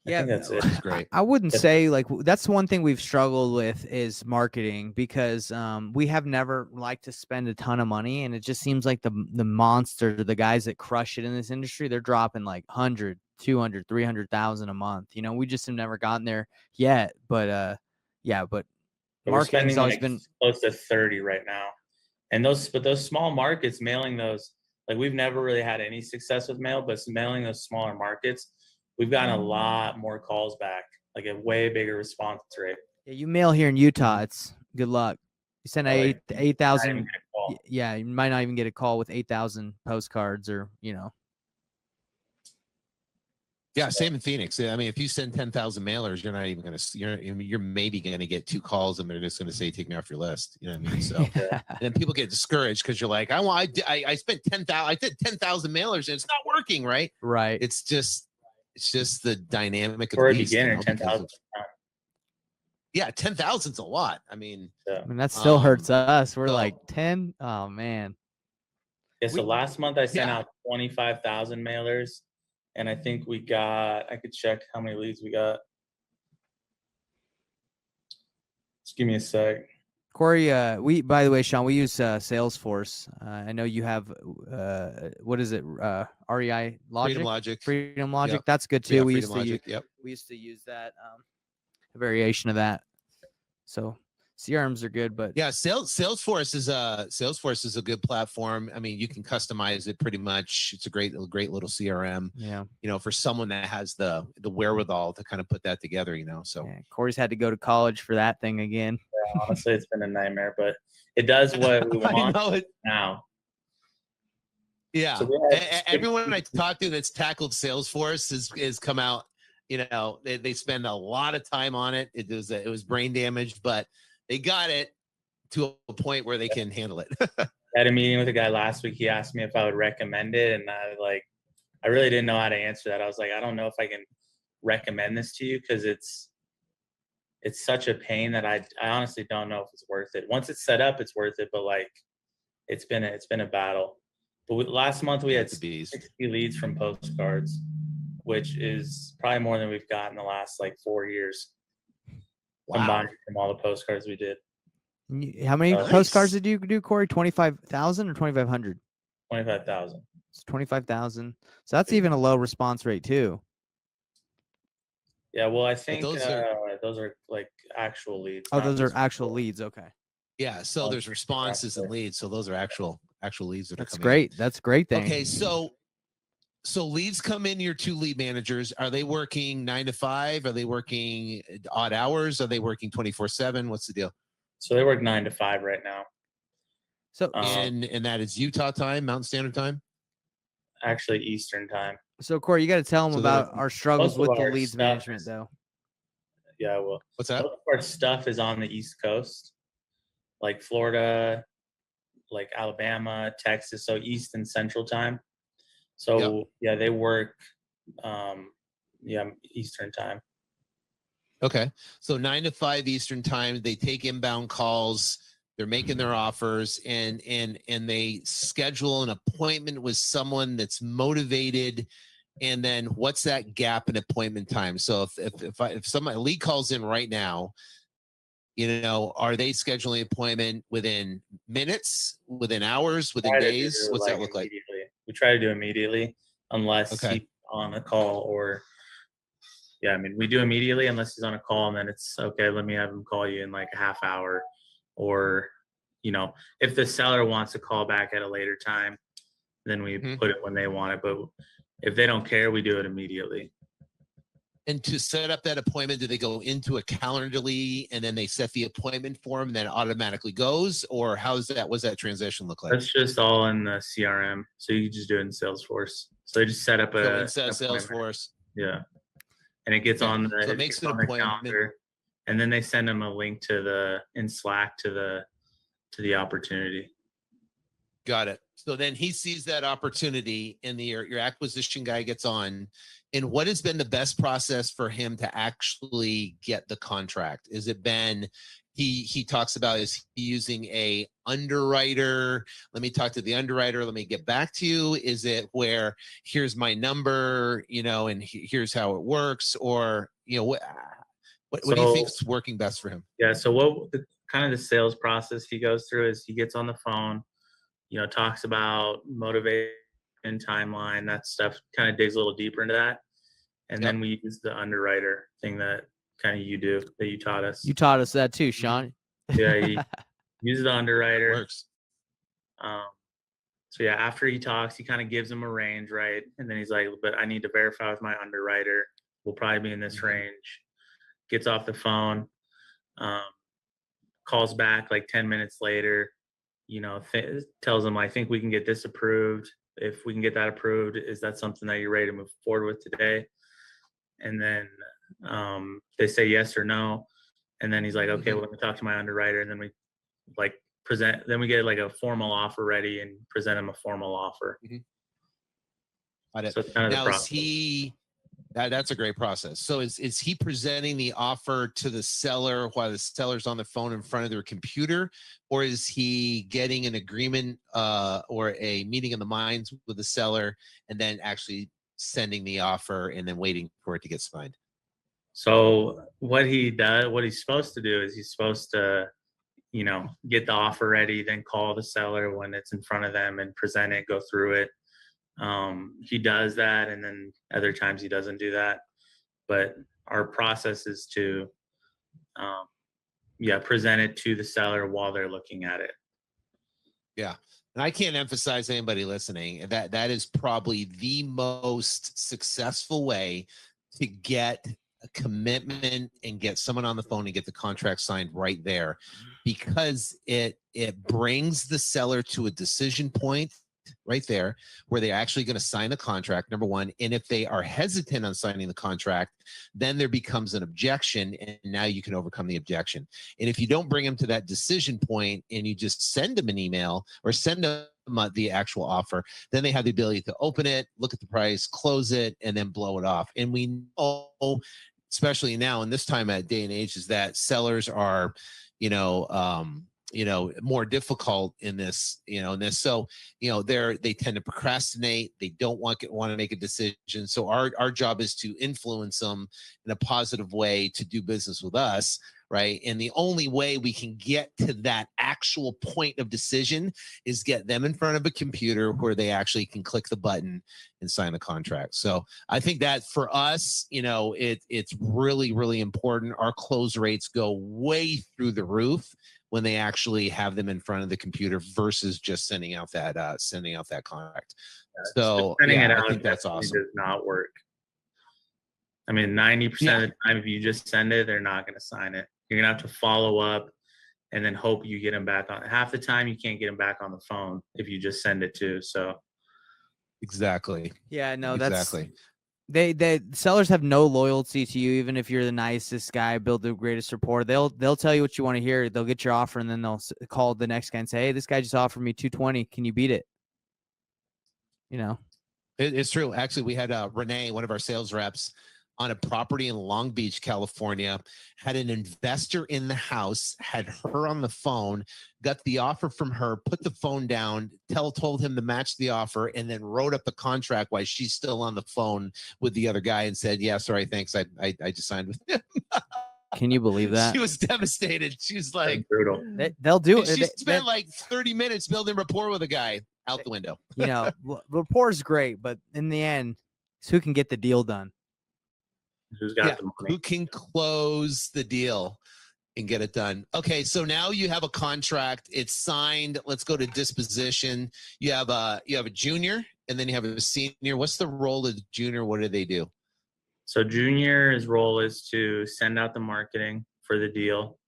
I think that's it. It's great. I wouldn't say like that's one thing we've struggled with is marketing, because we have never liked to spend a ton of money, and it just seems like the monster, the guys that crush it in this industry, they're dropping like 100, 200, 300,000 a month. You know, we just have never gotten there yet, but but marketing's always been close to 30 right now. And those small markets, mailing those, like we've never really had any success with mail, but mailing those smaller markets, we've gotten a lot more calls back, like a way bigger response rate. Yeah, you mail here in Utah, it's good luck. You send 8,000. Yeah, you might not even get a call with 8,000 postcards, or you know. Yeah, same in Phoenix. I mean, if you send 10,000 mailers, you're not even going to. You're maybe going to get 2 calls, and they're just going to say, "Take me off your list." You know what I mean? So, and then people get discouraged because you're like, I spent 10,000. I did 10,000 mailers, and it's not working, right? Right. It's just the dynamic of for a beast, beginner. you know, 10,000. Yeah, 10,000's a lot. I mean, that still hurts us. We're like 10. Oh man. Yeah. So last month I sent out 25,000 mailers. And I think we got, I could check how many leads we got. Just give me a sec. Corey, by the way, Sean, we use Salesforce. I know you have, what is it? REI Logic? Freedom Logic. Yep. That's good too. Yeah, we used to use that, a variation of that. So CRMs are good, but yeah, Salesforce is a good platform. I mean, you can customize it pretty much. It's a great little CRM. Yeah, you know, for someone that has the wherewithal to kind of put that together. You know, so Corey's had to go to college for that thing again. Yeah, honestly, it's been a nightmare, but it does what we want now. Yeah, so everyone I talked to that's tackled Salesforce has come out. You know, they spend a lot of time on it. It was brain damaged, but they got it to a point where they can handle it. I had a meeting with a guy last week. He asked me if I would recommend it, and I really didn't know how to answer that. I was like, I don't know if I can recommend this to you because it's such a pain that I honestly don't know if it's worth it. Once it's set up, it's worth it, but like it's been a battle. But last month we had 60 leads from postcards, which is probably more than we've got in the last like 4 years. Wow. Combined from all the postcards we did. How many postcards did you do, Corey? 25,000 or 2,500? 25,000. It's 25,000. So that's even a low response rate too. Yeah, well, I think those are like actual leads. Oh, those are actual leads. Okay. Yeah, so there's responses and leads. So those are actual leads that are coming. That's great. That's great thing. Okay, so leads come in, your 2 lead managers. Are they working 9 to 5? Are they working odd hours? Are they working 24/7? What's the deal? So they work 9 to 5 right now. So and that is Utah time, Mountain Standard Time? Actually Eastern time. So Corey, you got to tell them about our struggles with the leads stuff management, though. Yeah, well, what's that? most of our stuff is on the East Coast, like Florida, like Alabama, Texas, so East and Central time. So yeah, they work, Eastern time. Okay, so 9 to 5 Eastern time. They take inbound calls. They're making their offers, and they schedule an appointment with someone that's motivated. And then what's that gap in appointment time? So if somebody lead calls in right now, are they scheduling an appointment within minutes, within hours, within days? What's that look like? We try to do immediately, unless Okay. he's on a call, or we do immediately unless he's on a call, and then it's okay. Let me have him call you in like a half hour, or if the seller wants to call back at a later time, then we put it when they want it. But if they don't care, we do it immediately. And to set up that appointment, do they go into a Calendly and then they set the appointment form and then it automatically goes? Or how's that? What's that transition look like? That's just all in the CRM. So you just do it in Salesforce. So they just set up Salesforce. Yeah. And it gets on the, so it makes an appointment calendar, and then they send them a link in Slack to the opportunity. Got it. So then he sees that opportunity, and your acquisition guy gets on. And what has been the best process for him to actually get the contract? Is it been he talks about, is he using a underwriter? Let me talk to the underwriter. Let me get back to you. Is it where here's my number, and here's how it works? Or, what do you think is working best for him? Yeah. So what the sales process he goes through is he gets on the phone, talks about motivation, timeline, that stuff, kind of digs a little deeper into that. And then we use the underwriter thing that kind of that you taught us. You taught us that too, Sean. Yeah, he uses the underwriter. It works. So yeah, after he talks, he kind of gives him a range, right? And then he's like, but I need to verify with my underwriter. We'll probably be in this range. Gets off the phone, calls back like 10 minutes later, tells him, I think we can get this approved. If we can get that approved, is that something that you're ready to move forward with today? And then they say yes or no. And then he's like, okay, well, let me talk to my underwriter. And then we we get like a formal offer ready and present him a formal offer. Got it. So it's kind of now, the process. is he, that's a great process. So is he presenting the offer to the seller while the seller's on the phone in front of their computer, or is he getting an agreement or a meeting of the minds with the seller and then actually sending the offer and then waiting for it to get signed? So what he's supposed to do is he's supposed to, get the offer ready, then call the seller when it's in front of them and present it, go through it. He does that, and then other times he doesn't do that. But our process is to, present it to the seller while they're looking at it. Yeah. And I can't emphasize anybody listening that is probably the most successful way to get a commitment and get someone on the phone and get the contract signed right there, because it brings the seller to a decision point right there where they're actually going to sign the contract, number one. And if they are hesitant on signing the contract, then there becomes an objection, and now you can overcome the objection. And if you don't bring them to that decision point and you just send them an email or send them the actual offer, then they have the ability to open it, look at the price, close it, and then blow it off. And we know, especially now in this time at day and age, is that sellers are, more difficult in this, So, they tend to procrastinate. They don't want to make a decision. So our job is to influence them in a positive way to do business with us, right? And the only way we can get to that actual point of decision is get them in front of a computer where they actually can click the button and sign the contract. So I think that for us, it's really, really important. Our close rates go way through the roof when they actually have them in front of the computer versus just sending out that contract. So I think that's awesome. Does not work. 90% of the time, if you just send it, they're not going to sign it. You're going to have to follow up and then hope you get them back on. Half the time, you can't get them back on the phone if you just send it to. So Exactly. Yeah, no, Exactly. they sellers have no loyalty to you, even if you're the nicest guy, build the greatest rapport. They'll tell you what you want to hear. They'll get your offer, and then they'll call the next guy and say, "Hey, this guy just offered me 220. Can you beat it?" You know. It's true. Actually, we had Renee, one of our sales reps, on a property in Long Beach, California, had an investor in the house, had her on the phone, got the offer from her, put the phone down, told him to match the offer, and then wrote up the contract while she's still on the phone with the other guy and said, "Yeah, sorry, thanks. I just signed with him." Can you believe that? She was devastated. She's like, That's brutal. They'll do it. She spent like 30 minutes building rapport with a guy out the window. You know, rapport is great, but in the end, it's who can get the deal done. Who's got the money? Who can close the deal and get it done? Okay, so now you have a contract. It's signed. Let's go to disposition. You have a junior, and then you have a senior. What's the role of the junior? What do they do? So junior's role is to send out the marketing for the deal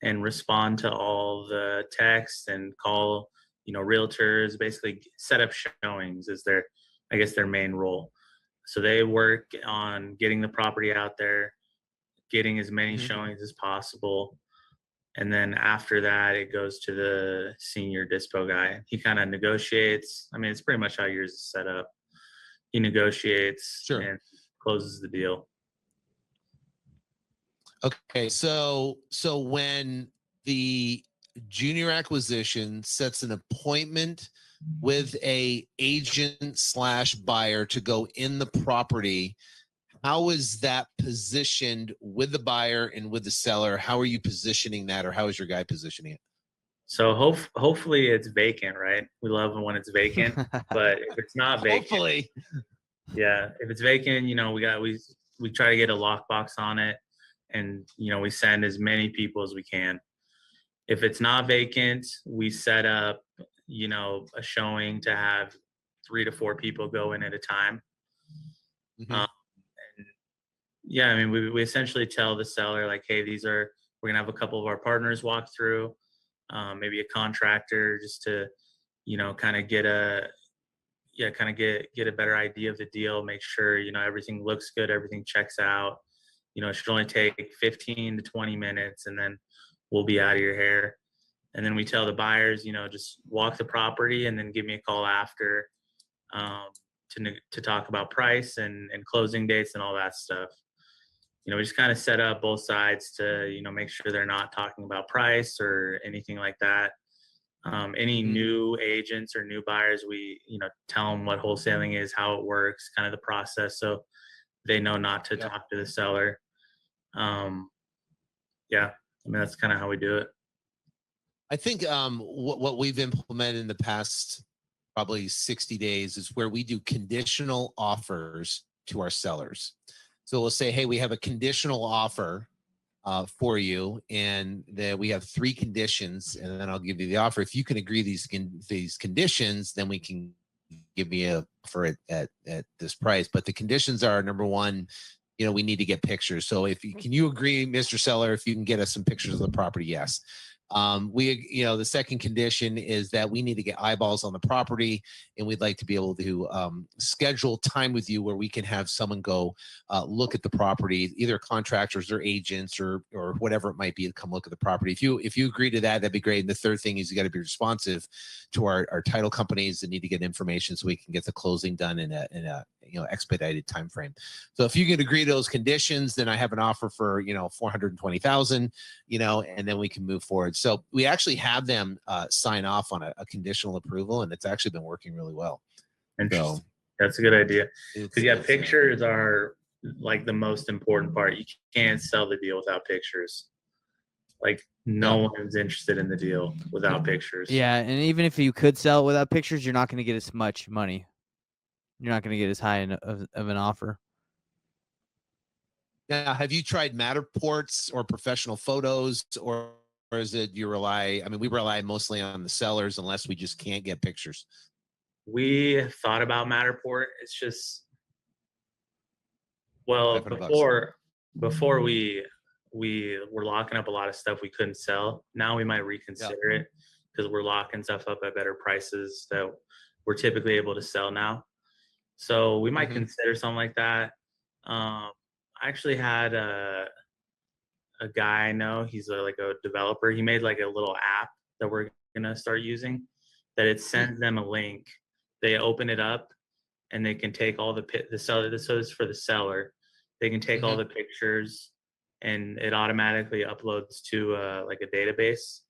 and respond to all the texts and call, realtors, basically set up showings is their main role. So they work on getting the property out there, getting as many showings as possible. And then after that, it goes to the senior dispo guy. He kind of negotiates. I mean, it's pretty much how yours is set up. He negotiates and closes the deal. Okay, so when the junior acquisition sets an appointment with a agent / buyer to go in the property, how is that positioned with the buyer and with the seller? How are you positioning that, or how is your guy positioning it? So hopefully it's vacant, right? We love when it's vacant, but if it's not vacant, hopefully, yeah, if it's vacant, we try to get a lockbox on it, and we send as many people as we can. If it's not vacant, we set up a showing to have 3 to 4 people go in at a time. And yeah, I mean, we essentially tell the seller, like, hey, we're gonna have a couple of our partners walk through, maybe a contractor, just to kind of get a better idea of the deal, make sure everything looks good, everything checks out. It should only take 15 to 20 minutes, and then we'll be out of your hair. And then we tell the buyers, just walk the property and then give me a call after, to talk about price and closing dates and all that stuff. We just kind of set up both sides to make sure they're not talking about price or anything like that. Any new agents or new buyers, we tell them what wholesaling is, how it works, kind of the process, so they know not to talk to the seller. Yeah, I mean, that's kind of how we do it. I think what we've implemented in the past probably 60 days is where we do conditional offers to our sellers. So we'll say, hey, we have a conditional offer for you, and that we have 3 conditions, and then I'll give you the offer. If you can agree these conditions, then we can give me a for it at this price. But the conditions are, number 1, we need to get pictures. So can you agree, Mr. Seller, if you can get us some pictures of the property? Yes. The second condition is that we need to get eyeballs on the property, and we'd like to be able to schedule time with you where we can have someone go look at the property, either contractors or agents or whatever it might be, to come look at the property. If you agree to that, that'd be great. And the third thing is you got to be responsive to our title companies that need to get information so we can get the closing done in a expedited time frame. So if you can agree to those conditions, then I have an offer for $420,000, and then we can move forward. So we actually have them sign off on a conditional approval, and it's actually been working really well. Interesting. So, that's a good idea. Because pictures are like the most important part. You can't sell the deal without pictures. Like no one's interested in the deal without pictures. Yeah, and even if you could sell it without pictures, you're not going to get as much money. You're not going to get as high of an offer. Now, have you tried Matterports or professional photos, or is it we rely mostly on the sellers unless we just can't get pictures? We thought about Matterport. It's just, before we were locking up a lot of stuff we couldn't sell. Now we might reconsider it, because we're locking stuff up at better prices that we're typically able to sell now. So we might consider something like that. I actually had a guy I know. He's like a developer. He made like a little app that we're gonna start using. That it sends them a link. They open it up, and they can take all the seller. So this is for the seller. They can take all the pictures, and it automatically uploads to like a database,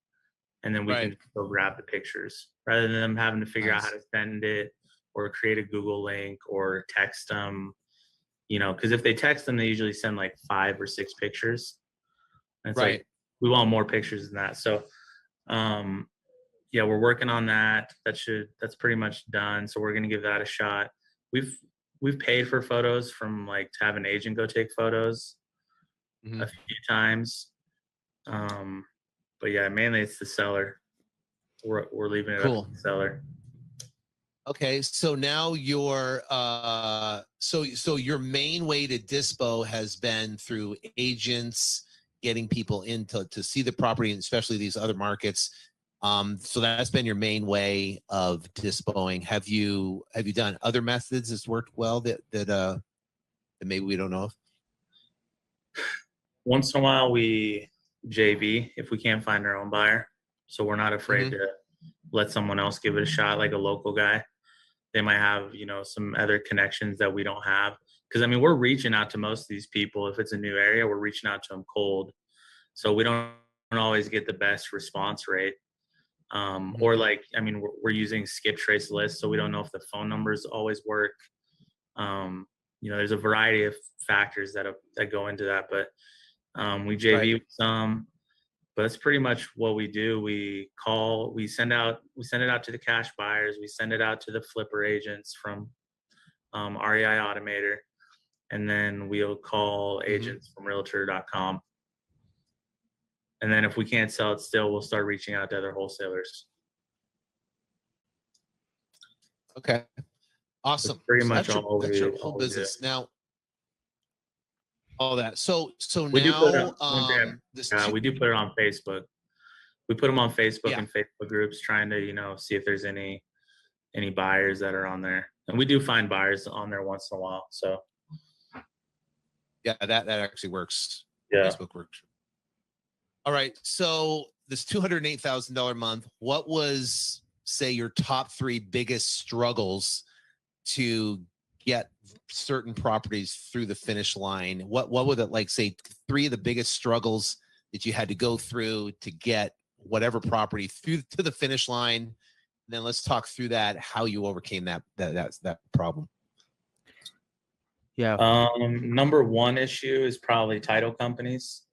and then we can go grab the pictures rather than them having to figure out how to send it or create a Google link or text them. You know, because if they text them, they usually send like 5 or 6 pictures. And it's like, we want more pictures than that. So, yeah, we're working on that. That's pretty much done. So we're gonna give that a shot. We've paid for photos from like to have an agent go take photos a few times. But yeah, mainly it's the seller. We're leaving it up to the seller. Okay, so now your so your main way to dispo has been through agents getting people in to see the property, and especially these other markets. So that's been your main way of dispoing. Have you done other methods that's worked well that maybe we don't know of? Once in a while we JV if we can't find our own buyer. So we're not afraid to let someone else give it a shot, like a local guy. They might have, you know, some other connections that we don't have. Because, I mean, we're reaching out to most of these people. If it's a new area, we're reaching out to them cold. So we don't always get the best response rate. Or like, I mean, we're using skip trace lists, so we don't know if the phone numbers always work. You know, there's a variety of factors that go into that. But we JV with some. But that's pretty much what we do. We send it out to the cash buyers. We send it out to the flipper agents from REI Automator. And then we'll call agents from realtor.com. And then if we can't sell it still, we'll start reaching out to other wholesalers. Okay. Awesome. That's pretty much all that's your whole business. Now, all that. So we now we do put it on Facebook. We put them on Facebook and Facebook groups, trying to, you know, see if there's any buyers that are on there. And we do find buyers on there once in a while. So yeah, that actually works. Yeah. Facebook works. All right. So this $208,000 a month, what was, say, your top 3 biggest struggles to get certain properties through the finish line? What would it, like, say, 3 of the biggest struggles that you had to go through to get whatever property through to the finish line? And then let's talk through that, how you overcame that problem. Yeah. Number 1 issue is probably title companies.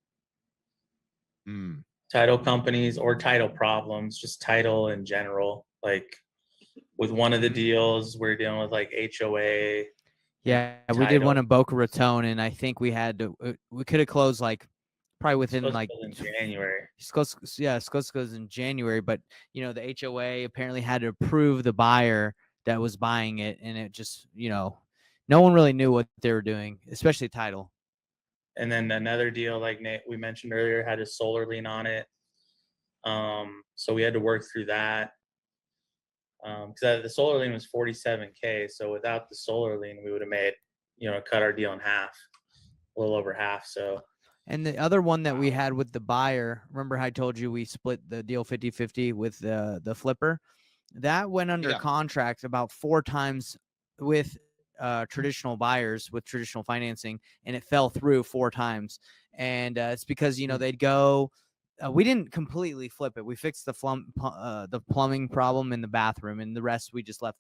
Title companies or title problems, just title in general. Like with one of the deals, we're dealing with like HOA. Yeah, we did one in Boca Raton, and I think we had to. We could have closed like probably within like in January. Supposed to goes in January, but you know the HOA apparently had to approve the buyer that was buying it, and it just, you know, no one really knew what they were doing, especially title. And then another deal, like we mentioned earlier, had a solar lien on it. So we had to work through that. Because the solar lien was $47K. So without the solar lien, we would have made, you know, cut our deal in half, a little over half. So. And the other one that we had with the buyer, remember how I told you we split the deal 50-50 with the flipper? That went under contract about 4 times with traditional buyers with traditional financing, and it fell through 4 times. And it's because, you know, they'd go, we didn't completely flip it. We fixed the plumbing problem in the bathroom, and the rest we just left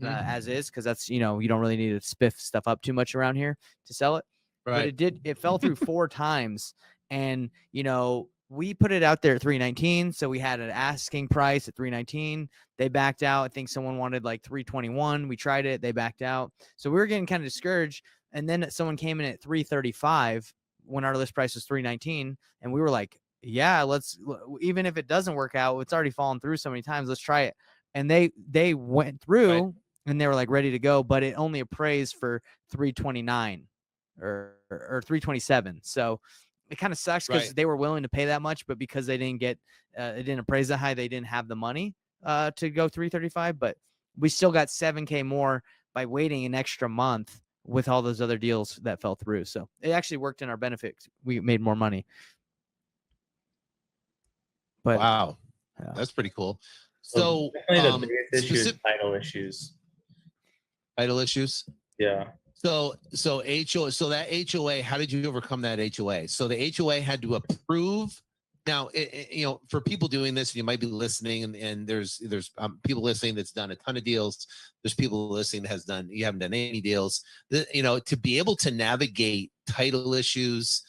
as is, because that's, you know, you don't really need to spiff stuff up too much around here to sell it. Right. But it fell through 4 times, and, you know, we put it out there at $319, so we had an asking price at $319. They backed out. I think someone wanted like $321. We tried it. They backed out. So we were getting kind of discouraged. And then someone came in at $335 when our list price was $319, and we were like, yeah, let's, even if it doesn't work out, it's already fallen through so many times, let's try it. And they went through, and they were like ready to go, but it only appraised for $329 or $327. So it kind of sucks because they were willing to pay that much, but because they didn't get it didn't appraise that high, they didn't have the money to go $335. But we still got $7K more by waiting an extra month with all those other deals that fell through. So it actually worked in our benefit. We made more money. But wow, yeah. that's pretty cool. So So definitely the biggest issue is title issues. Title issues. Yeah. So HOA. So that HOA. How did you overcome that HOA? So the HOA had to approve. Now, for people doing this, you might be listening, and there's people listening that's done a ton of deals. There's people listening that you haven't done any deals. To be able to navigate title issues,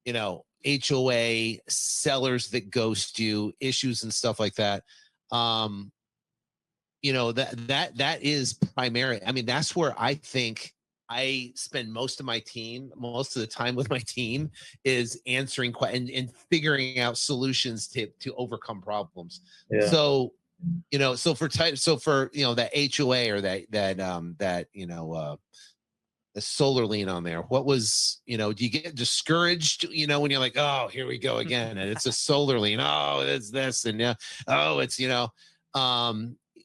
HOA, sellers that ghost you, issues and stuff like that. That is primary. I mean, that's where I think I spend most of the time with my team is answering and figuring out solutions to overcome problems. Yeah. So, for that HOA or the solar lien on there, what was, do you get discouraged, when you're like, oh, here we go again, and it's a solar lien, oh, it's this, and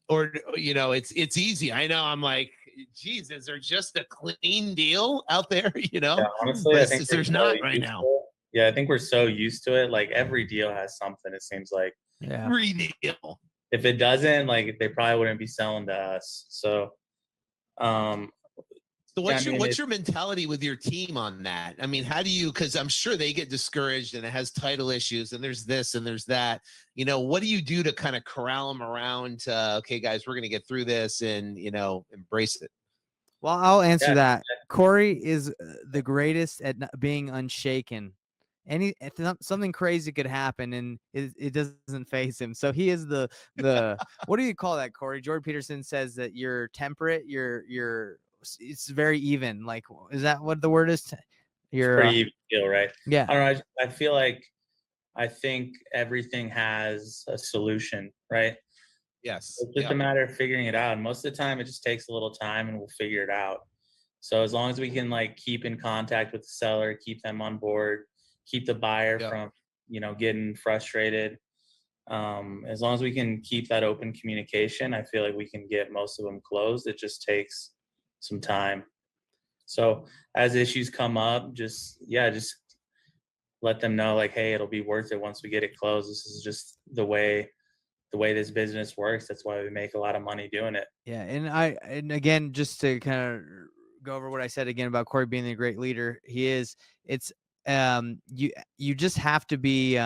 or it's easy. I know. I'm like, geez, is there just a clean deal out there? Yeah, honestly, I think there's not right now. Yeah, I think we're so used to it. Like every deal has something. It seems like every deal. If it doesn't, like they probably wouldn't be selling to us. So, So what's your mentality with your team on that? I mean, how do you, because I'm sure they get discouraged and it has title issues and there's this and there's that, what do you do to kind of corral them around, okay, guys, we're going to get through this and, embrace it? Well, I'll answer that. Corey is the greatest at being unshaken. Something crazy could happen and it doesn't faze him. So he is the what do you call that, Corey? Jordan Peterson says that you're temperate, it's very even. Like, is that what the word is? You're pretty even deal, right? Yeah. I don't know. I feel like I think everything has a solution, right? Yes. It's just a matter of figuring it out. And most of the time, it just takes a little time, and we'll figure it out. So as long as we can keep in contact with the seller, keep them on board, keep the buyer from getting frustrated. As long as we can keep that open communication, I feel like we can get most of them closed. It just takes some time. So as issues come up, just let them know, like, hey, it'll be worth it once we get it closed. This is just the way this business works. That's why we make a lot of money doing it. Yeah. And again, just to kind of go over what I said again about Corey being a great leader, he is. It's you just have to be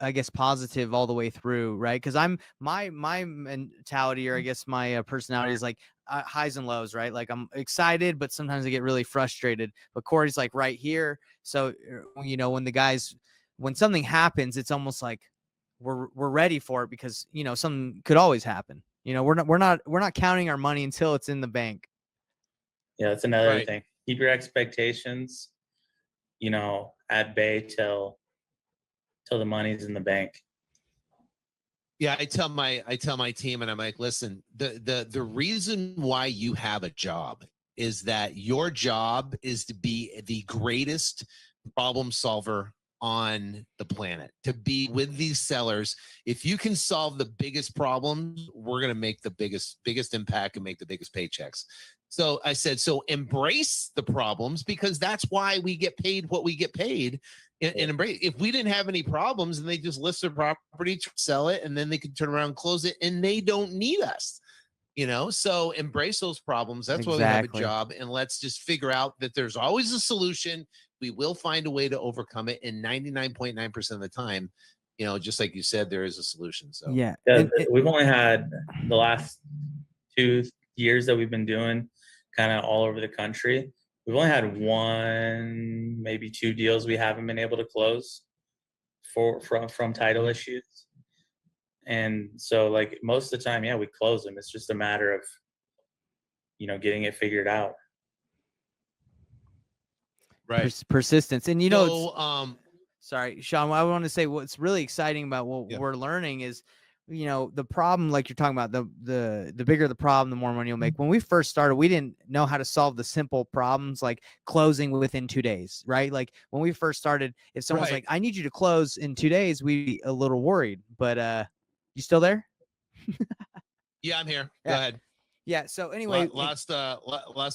I guess positive all the way through, right? Because my mentality, or I guess my personality is like highs and lows, right? Like I'm excited, but sometimes I get really frustrated. But Corey's like right here, so when something happens, it's almost like we're ready for it because something could always happen. We're not counting our money until it's in the bank. Yeah, that's another thing. Keep your expectations, at bay till the money's in the bank. Yeah, I tell my team, and I'm like, listen, the reason why you have a job is that your job is to be the greatest problem solver on the planet, to be with these sellers. If you can solve the biggest problems, we're going to make the biggest impact and make the biggest paychecks. So I said, so embrace the problems, because that's why we get paid what we get paid. And embrace. If we didn't have any problems and they just list their property, sell it, and then they could turn around and close it, and they don't need us. So embrace those problems. That's why we have a job, and let's just figure out that there's always a solution. We will find a way to overcome it, and 99.9% of the time, just like you said, there is a solution. So yeah, we've only had the last 2 years that we've been doing kind of all over the country. We've only had 1, maybe 2 deals we haven't been able to close from title issues. And so most of the time, we close them. It's just a matter of, getting it figured out. Right. Persistence. And sorry, Sean, I want to say what's really exciting about what we're learning is, the problem, like you're talking about, the bigger the problem, the more money you'll make. When we first started, we didn't know how to solve the simple problems like closing within 2 days, right? Like when we first started, if someone's like, I need you to close in 2 days, we'd be a little worried. But you still there? Yeah, I'm here. Go ahead. Yeah. So anyway, last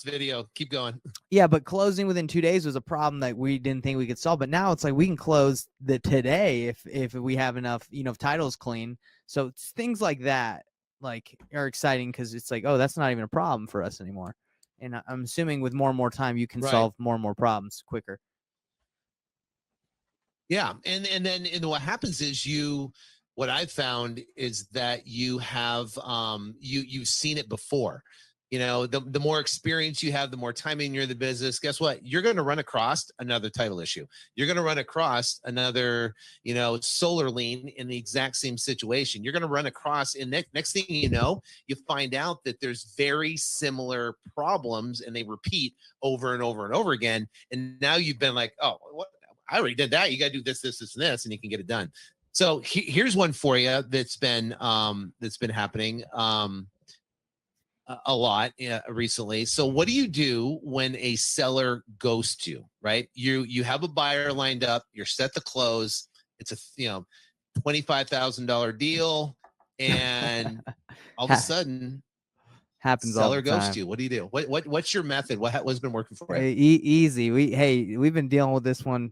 video. Keep going. Yeah, but closing within 2 days was a problem that we didn't think we could solve. But now it's like we can close today if we have enough, titles clean. So it's things like that like are exciting because it's like, oh, that's not even a problem for us anymore. And I'm assuming with more and more time, you can solve more and more problems quicker. Yeah, and then what happens is what I've found is that you have you've seen it before. The more experience you have, the more time in you're in the business. Guess what? You're going to run across another title issue. You're going to run across another, solar lien in the exact same situation. You're going to run across, and next thing you know, you find out that there's very similar problems, and they repeat over and over and over again. And now you've been like, oh, what? I already did that. You got to do this, and you can get it done. So here's one for you that's been happening a lot recently. So what do you do when a seller ghosts you? Right? You have a buyer lined up. You're set to close. It's a $25,000 deal, and all of a sudden, happens. Seller ghosts you. What do you do? What's your method? What's been working for you? Easy. We've been dealing with this one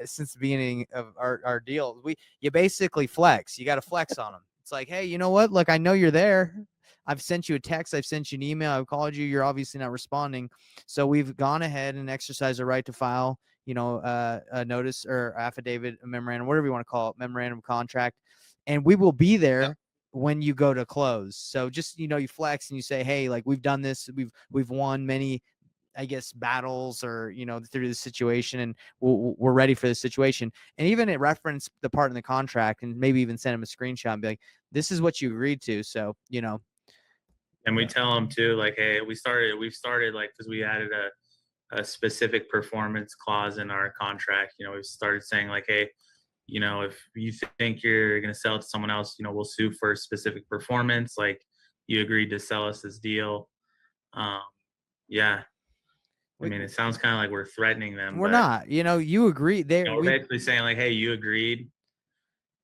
since the beginning of our deal. You basically flex. You got to flex on them. It's like, hey, you know what? Look, I know you're there. I've sent you a text. I've sent you an email. I've called you. You're obviously not responding. So we've gone ahead and exercised the right to file, a notice or affidavit, a memorandum, whatever you want to call it, memorandum of contract. And we will be there when you go to close. So just, you flex and you say, hey, like we've done this. We've won many, I guess, battles or, through the situation, and we're ready for the situation. And even it reference the part in the contract and maybe even send them a screenshot and be like, this is what you agreed to. So, And we tell them too, like, hey, we've started like, cause we added a specific performance clause in our contract. We started saying like, hey, if you think you're going to sell it to someone else, we'll sue for specific performance. Like you agreed to sell us this deal. Yeah. I mean, it sounds kind of like we're threatening them. We're not, you agree. We're basically saying like, hey, you agreed.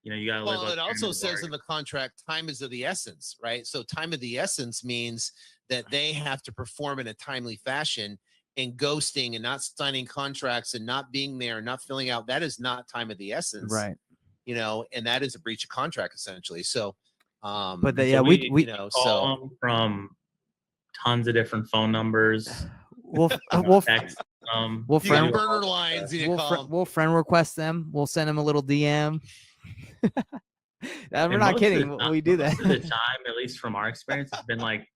You got to live up. Well, it also says in the contract, time is of the essence, right? So time of the essence means that they have to perform in a timely fashion, and ghosting and not signing contracts and not being there and not filling out, that is not time of the essence. Right. And that is a breach of contract essentially. So, but we call them from tons of different phone numbers. We'll text we'll friend burner lines. We'll friend request them. We'll send them a little DM. We're not kidding. We do that. Most of the time, at least from our experience, it's been like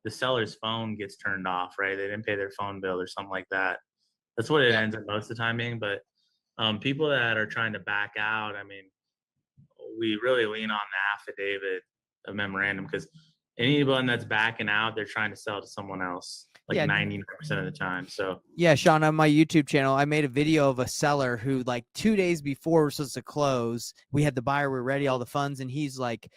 the seller's phone gets turned off, right? They didn't pay their phone bill or something like that. That's what it ends up most of the time being. But people that are trying to back out, I mean, we really lean on the affidavit of memorandum, because anyone that's backing out, they're trying to sell to someone else, like 99% of the time. So yeah, Sean, on my YouTube channel, I made a video of a seller who, like 2 days before we're supposed to close, we had the buyer, we're ready, all the funds, and he's like,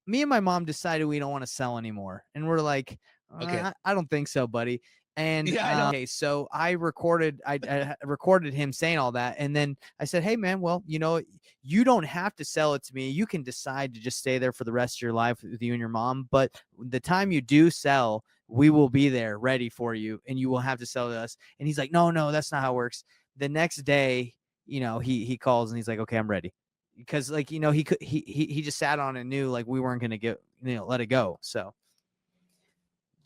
me and my mom decided we don't want to sell anymore. And we're like, okay, I don't think so, buddy. And okay, so I recorded him saying all that, and then I said, hey man, well, you don't have to sell it to me. You can decide to just stay there for the rest of your life with you and your mom, but the time you do sell, we will be there ready for you, and you will have to sell to us. And he's like, no, that's not how it works. The next day, he calls and he's like, okay, I'm ready. Because like, he just sat on and knew like we weren't going to let it go. So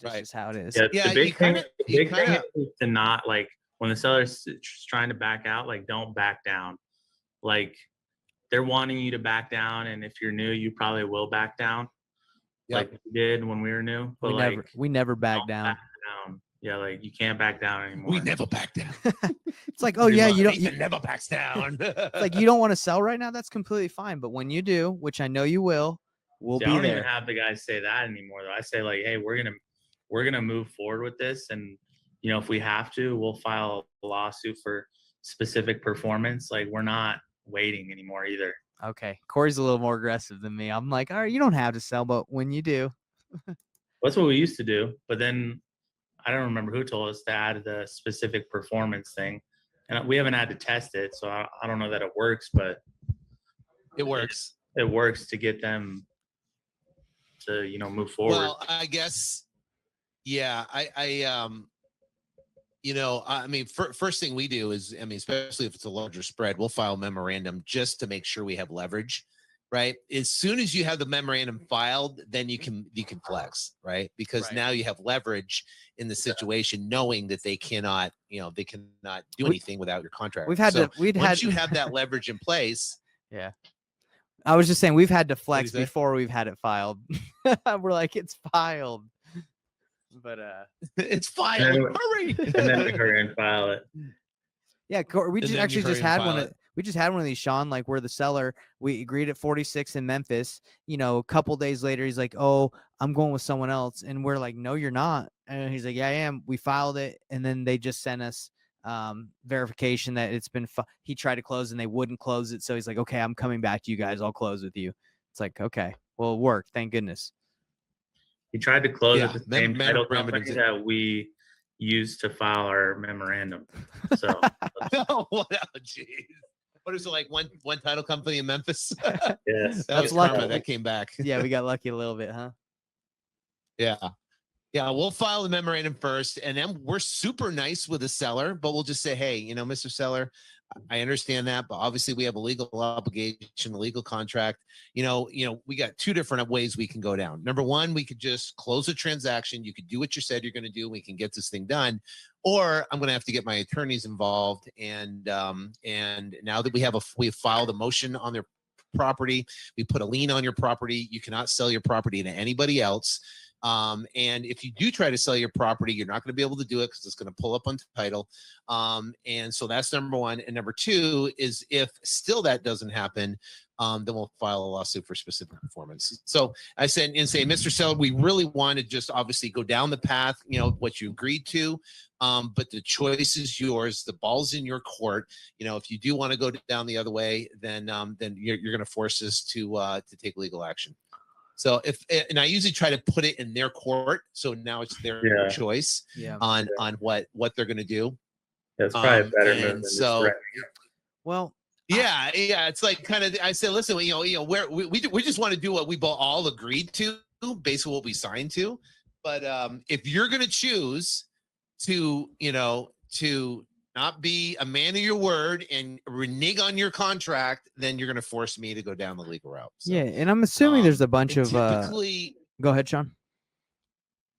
that's just how it is. Yeah, the big thing is to not, like, when the seller's trying to back out, like, don't back down. Like, they're wanting you to back down, and if you're new, you probably will back down. Like we did when we were new. But we never back down. Yeah, like you can't back down anymore. We never back down. It's like, oh yeah, you never backs down. It's like, you don't want to sell right now. That's completely fine. But when you do, which I know you will, we'll be there. I don't even have the guys say that anymore, though. I say like, hey, we're gonna move forward with this, and if we have to, we'll file a lawsuit for specific performance. Like, we're not waiting anymore either. Okay, Corey's a little more aggressive than me. I'm like, all right, you don't have to sell, but when you do. That's what we used to do, but then I don't remember who told us to add the specific performance thing, and we haven't had to test it, so I don't know that it works, but it works. It works to get them to move forward. Well, I guess Yeah, I mean, first thing we do is, I mean, especially if it's a larger spread, we'll file a memorandum just to make sure we have leverage, right? As soon as you have the memorandum filed, then you can flex, right? Because now you have leverage in the situation, knowing that they cannot do anything without your contract. Once you have that leverage in place. Yeah. I was just saying we've had to flex before we've had it filed. We're like, it's filed. But it's filed. Hurry! And then we hurry and file it. Yeah, we just had one. We just had one of these, Sean. Like, we're the seller. We agreed at 46 in Memphis. You know, a couple days later, he's like, "Oh, I'm going with someone else," and we're like, "No, you're not." And he's like, "Yeah, I am." We filed it, and then they just sent us verification that it's been. He tried to close, and they wouldn't close it. So he's like, "Okay, I'm coming back to you guys. I'll close with you." It's like, okay, well, it worked. Thank goodness. He tried to close at the same title company that we used to file our memorandum. So, geez. What is it, like one title company in Memphis? Yes, that's lucky. That came back. Yeah, we got lucky a little bit, huh? Yeah. Yeah, we'll file the memorandum first, and then we're super nice with the seller, but we'll just say, hey, Mr. Seller, I understand that, but obviously we have a legal obligation, a legal contract. We got two different ways we can go down. Number one, we could just close the transaction. You could do what you said you're going to do, and we can get this thing done. Or I'm going to have to get my attorneys involved. And now that we have filed a motion on their property, we put a lien on your property. You cannot sell your property to anybody else. And if you do try to sell your property, you're not going to be able to do it because it's going to pull up on title. And so that's number one. And number two is, if still that doesn't happen, then we'll file a lawsuit for specific performance. So I said, Mr. Seller, we really want to just obviously go down the path, what you agreed to. But the choice is yours. The ball's in your court. If you do want to go down the other way, then you're going to force us to take legal action. So and I usually try to put it in their court, so now it's their choice on what they're going to do. That's probably a better move than so. Well, yeah, it's like kind of. I said, listen, we just want to do what we all agreed to, basically what we signed to. But if you're going to choose to not be a man of your word and renege on your contract, then you're going to force me to go down the legal route. So, yeah, and I'm assuming there's a bunch of. Typically, go ahead, Sean.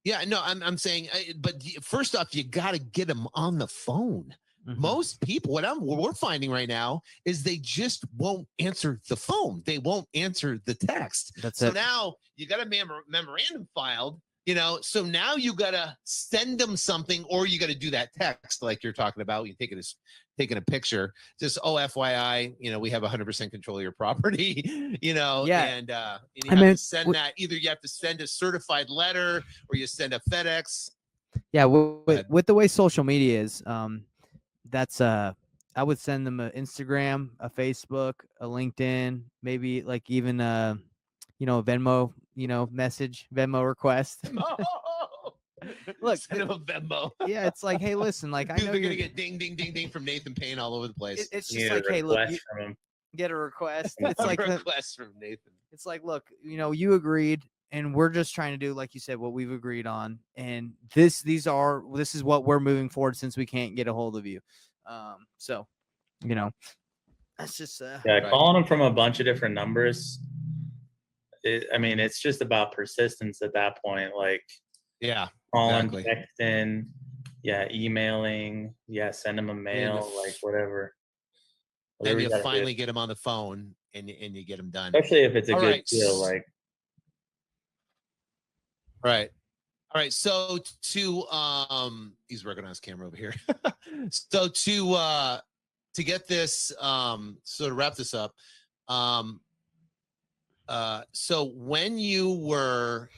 Yeah, no, I'm saying, but first off, you got to get them on the phone. Mm-hmm. Most people, what we're finding right now is they just won't answer the phone. They won't answer the text. So now you got a memorandum filed. So now you got to send them something, or you got to do that text like you're talking about. You're taking a picture, just, oh, FYI, we have 100% control of your property, and you have to send that. Either you have to send a certified letter or you send a FedEx. Yeah. With the way social media is, that's I would send them an Instagram, a Facebook, a LinkedIn, maybe like even a Venmo, Venmo request. Look, send him a Venmo. Yeah, it's like, hey, listen, like, I know you're gonna get ding, ding, ding, ding from Nathan Payne all over the place. It's just like, hey, look, get a request. It's like a request from Nathan. It's like, look, you agreed, and we're just trying to do, like you said, what we've agreed on, and this is what we're moving forward since we can't get a hold of you. So, that's just calling them from a bunch of different numbers. It's just about persistence at that point. Like, calling, texting, emailing, send them a mail, like whatever. Then you finally get them on the phone and you get them done. Especially if it's a good deal, like. Right. All right. So he's working on his camera over here. So to get this, so to wrap this up, so when you were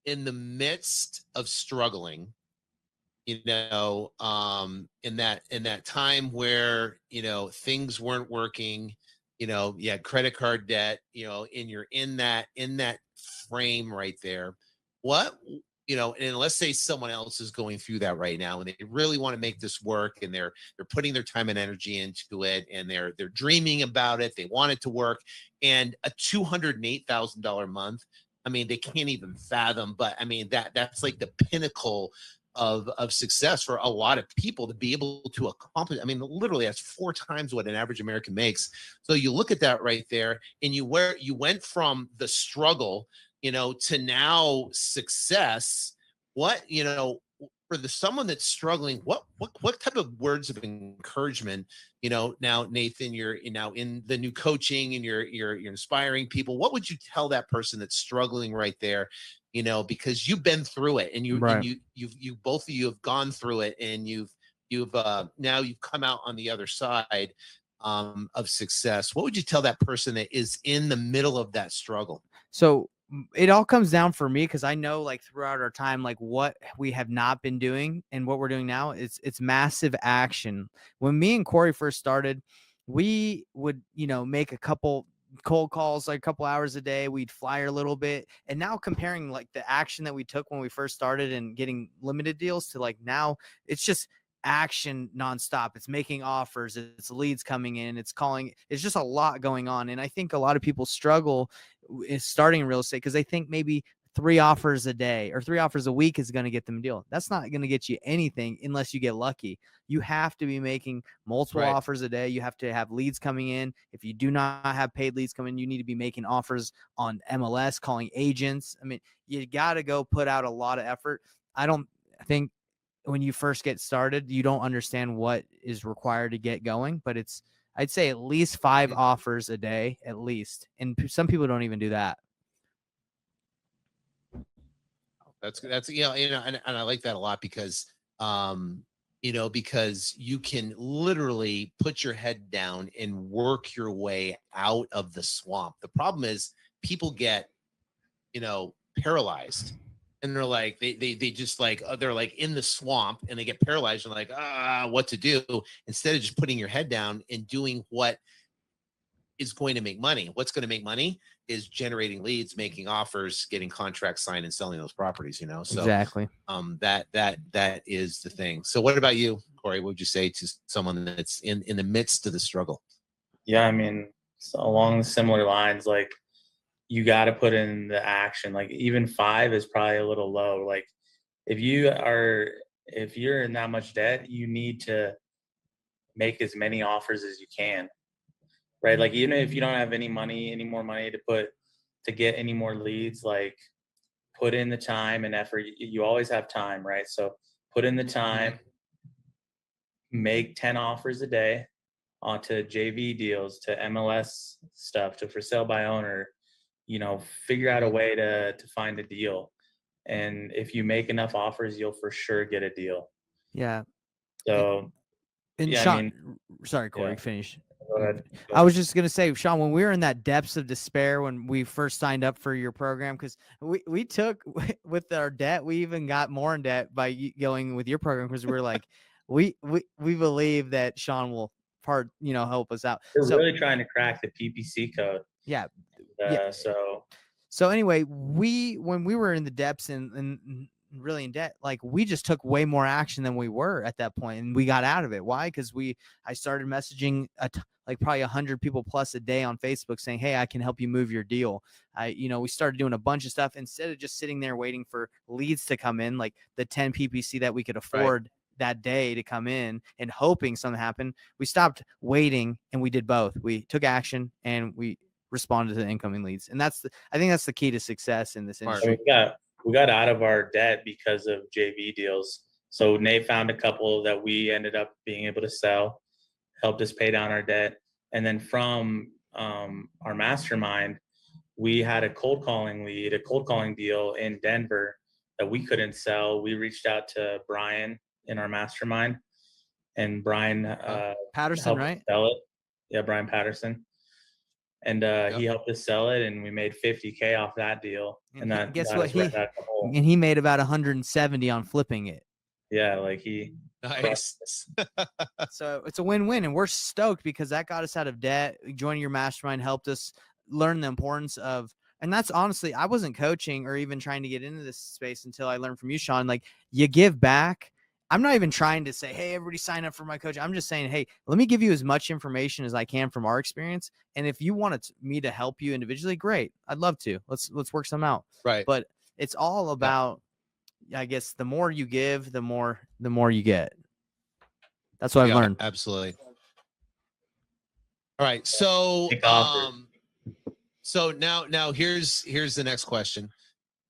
in the midst of struggling, in that time where, things weren't working, you had credit card debt, and you're in that frame right there, and let's say someone else is going through that right now and they really want to make this work, and they're putting their time and energy into it, and they're dreaming about it. They want it to work, and a $208,000 month I mean, they can't even fathom. But I mean, that's like the pinnacle of success for a lot of people to be able to accomplish. I mean, literally that's 4 times what an average American makes. So you look at that right there, and you went from the struggle, to now success. What, for someone that's struggling, what type of words of encouragement, now Nathan, you're now in the new coaching and you're inspiring people. What would you tell that person that's struggling right there? Because you've been through it, and you both of you have gone through it, and now you've come out on the other side of success. What would you tell that person that is in the middle of that struggle? So it all comes down for me, because I know, like, throughout our time, like, what we have not been doing and what we're doing now, it's massive action. When me and Corey first started, we would, make a couple cold calls, like a couple hours a day. We'd flyer a little bit. And now, comparing like the action that we took when we first started and getting limited deals to like now, it's just action nonstop. It's making offers, it's leads coming in, it's calling. It's just a lot going on. And I think a lot of people struggle is starting in real estate because they think maybe 3 offers a day or 3 offers a week is going to get them a deal. That's not going to get you anything unless you get lucky. You have to be making multiple offers a day. You have to have leads coming in. If you do not have paid leads coming in, you need to be making offers on MLS, calling agents. I mean, you got to go put out a lot of effort. I think when you first get started, you don't understand what is required to get going, but I'd say at least 5 offers a day, at least. And some people don't even do that. That's and I like that a lot because because you can literally put your head down and work your way out of the swamp. The problem is people get paralyzed, and they're like they just like they're like in the swamp, and they get paralyzed and like what to do, instead of just putting your head down and doing what is going to make money. What's going to make money is generating leads, making offers, getting contracts signed, and selling those properties. So exactly. That is the thing. So what about you, Corey? What would you say to someone that's in the midst of the struggle? Yeah, I mean, along similar lines, like, you got to put in the action. Like, even 5 is probably a little low. Like, if you're in that much debt, you need to make as many offers as you can. Right? Like, even if you don't have any more money to get any more leads, like, put in the time and effort. You always have time, right? So put in the time, make 10 offers a day onto JV deals, to MLS stuff, to for sale by owner, figure out a way to find a deal. And if you make enough offers, you'll for sure get a deal. Yeah. So, and yeah, Sean, sorry, Corey, finish. Go ahead. I was just going to say, Sean, when we were in that depths of despair, when we first signed up for your program, because we took with our debt, we even got more in debt by going with your program, because we were like, we believe that Sean will help us out. We're really trying to crack the PPC code. Yeah. So anyway, when we were in the depths and really in debt, like, we just took way more action than we were at that point, and we got out of it. Why? Because I started messaging like probably 100 people plus a day on Facebook saying, hey, I can help you move your deal. We started doing a bunch of stuff instead of just sitting there waiting for leads to come in, like the 10 PPC that we could afford that day to come in and hoping something happened. We stopped waiting, and we did both. We took action and we responded to the incoming leads. And I think that's the key to success in this industry. We got out of our debt because of JV deals. So Nate found a couple that we ended up being able to sell, helped us pay down our debt. And then from our mastermind, we had a cold calling deal in Denver that we couldn't sell. We reached out to Brian in our mastermind, and Brian Patterson, right? Sell it. Yeah, Brian Patterson. And he helped us sell it, and we made $50K off that deal. And that, guess what? He made about 170 on flipping it. Yeah, like nice. So it's a win-win, and we're stoked because that got us out of debt. Joining your mastermind helped us learn the importance of, and that's honestly, I wasn't coaching or even trying to get into this space until I learned from you, Sean. Like, you give back I'm not even trying to say, hey, everybody sign up for my coach. I'm just saying, hey, let me give you as much information as I can from our experience. And if you want me to help you individually, great. I'd love to. Let's work some out. Right. But it's all about, I guess, the more you give, the more you get. That's what I've learned. Absolutely. All right. So so now here's the next question.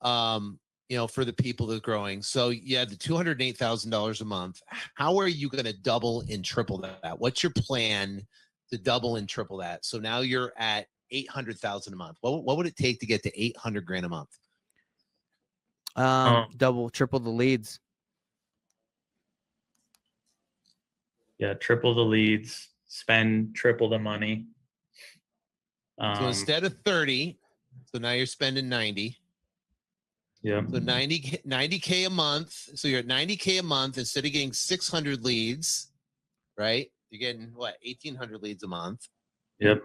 For the people that are growing. So you had the $208,000 a month. How are you going to double and triple that? What's your plan to double and triple that? So now you're at 800,000 a month. What would it take to get to 800 grand a month? Double, triple the leads. Yeah, triple the leads, spend triple the money. So instead of 30, so now you're spending 90. Yeah. So 90K a month. So you're at 90K a month instead of getting 600 leads, right? You're getting 1,800 leads a month. Yep.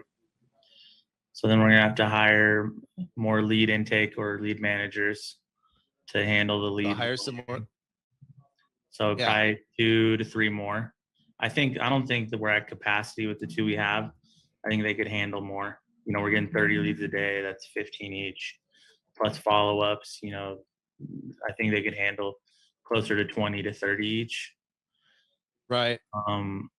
So then we're gonna have to hire more lead intake or lead managers to handle the leads. So hire some more. So probably 2 to 3 more. I don't think that we're at capacity with the 2 we have. I think they could handle more. We're getting 30 leads a day. That's 15 each, plus follow-ups. I think they could handle closer to 20 to 30 each. Right. And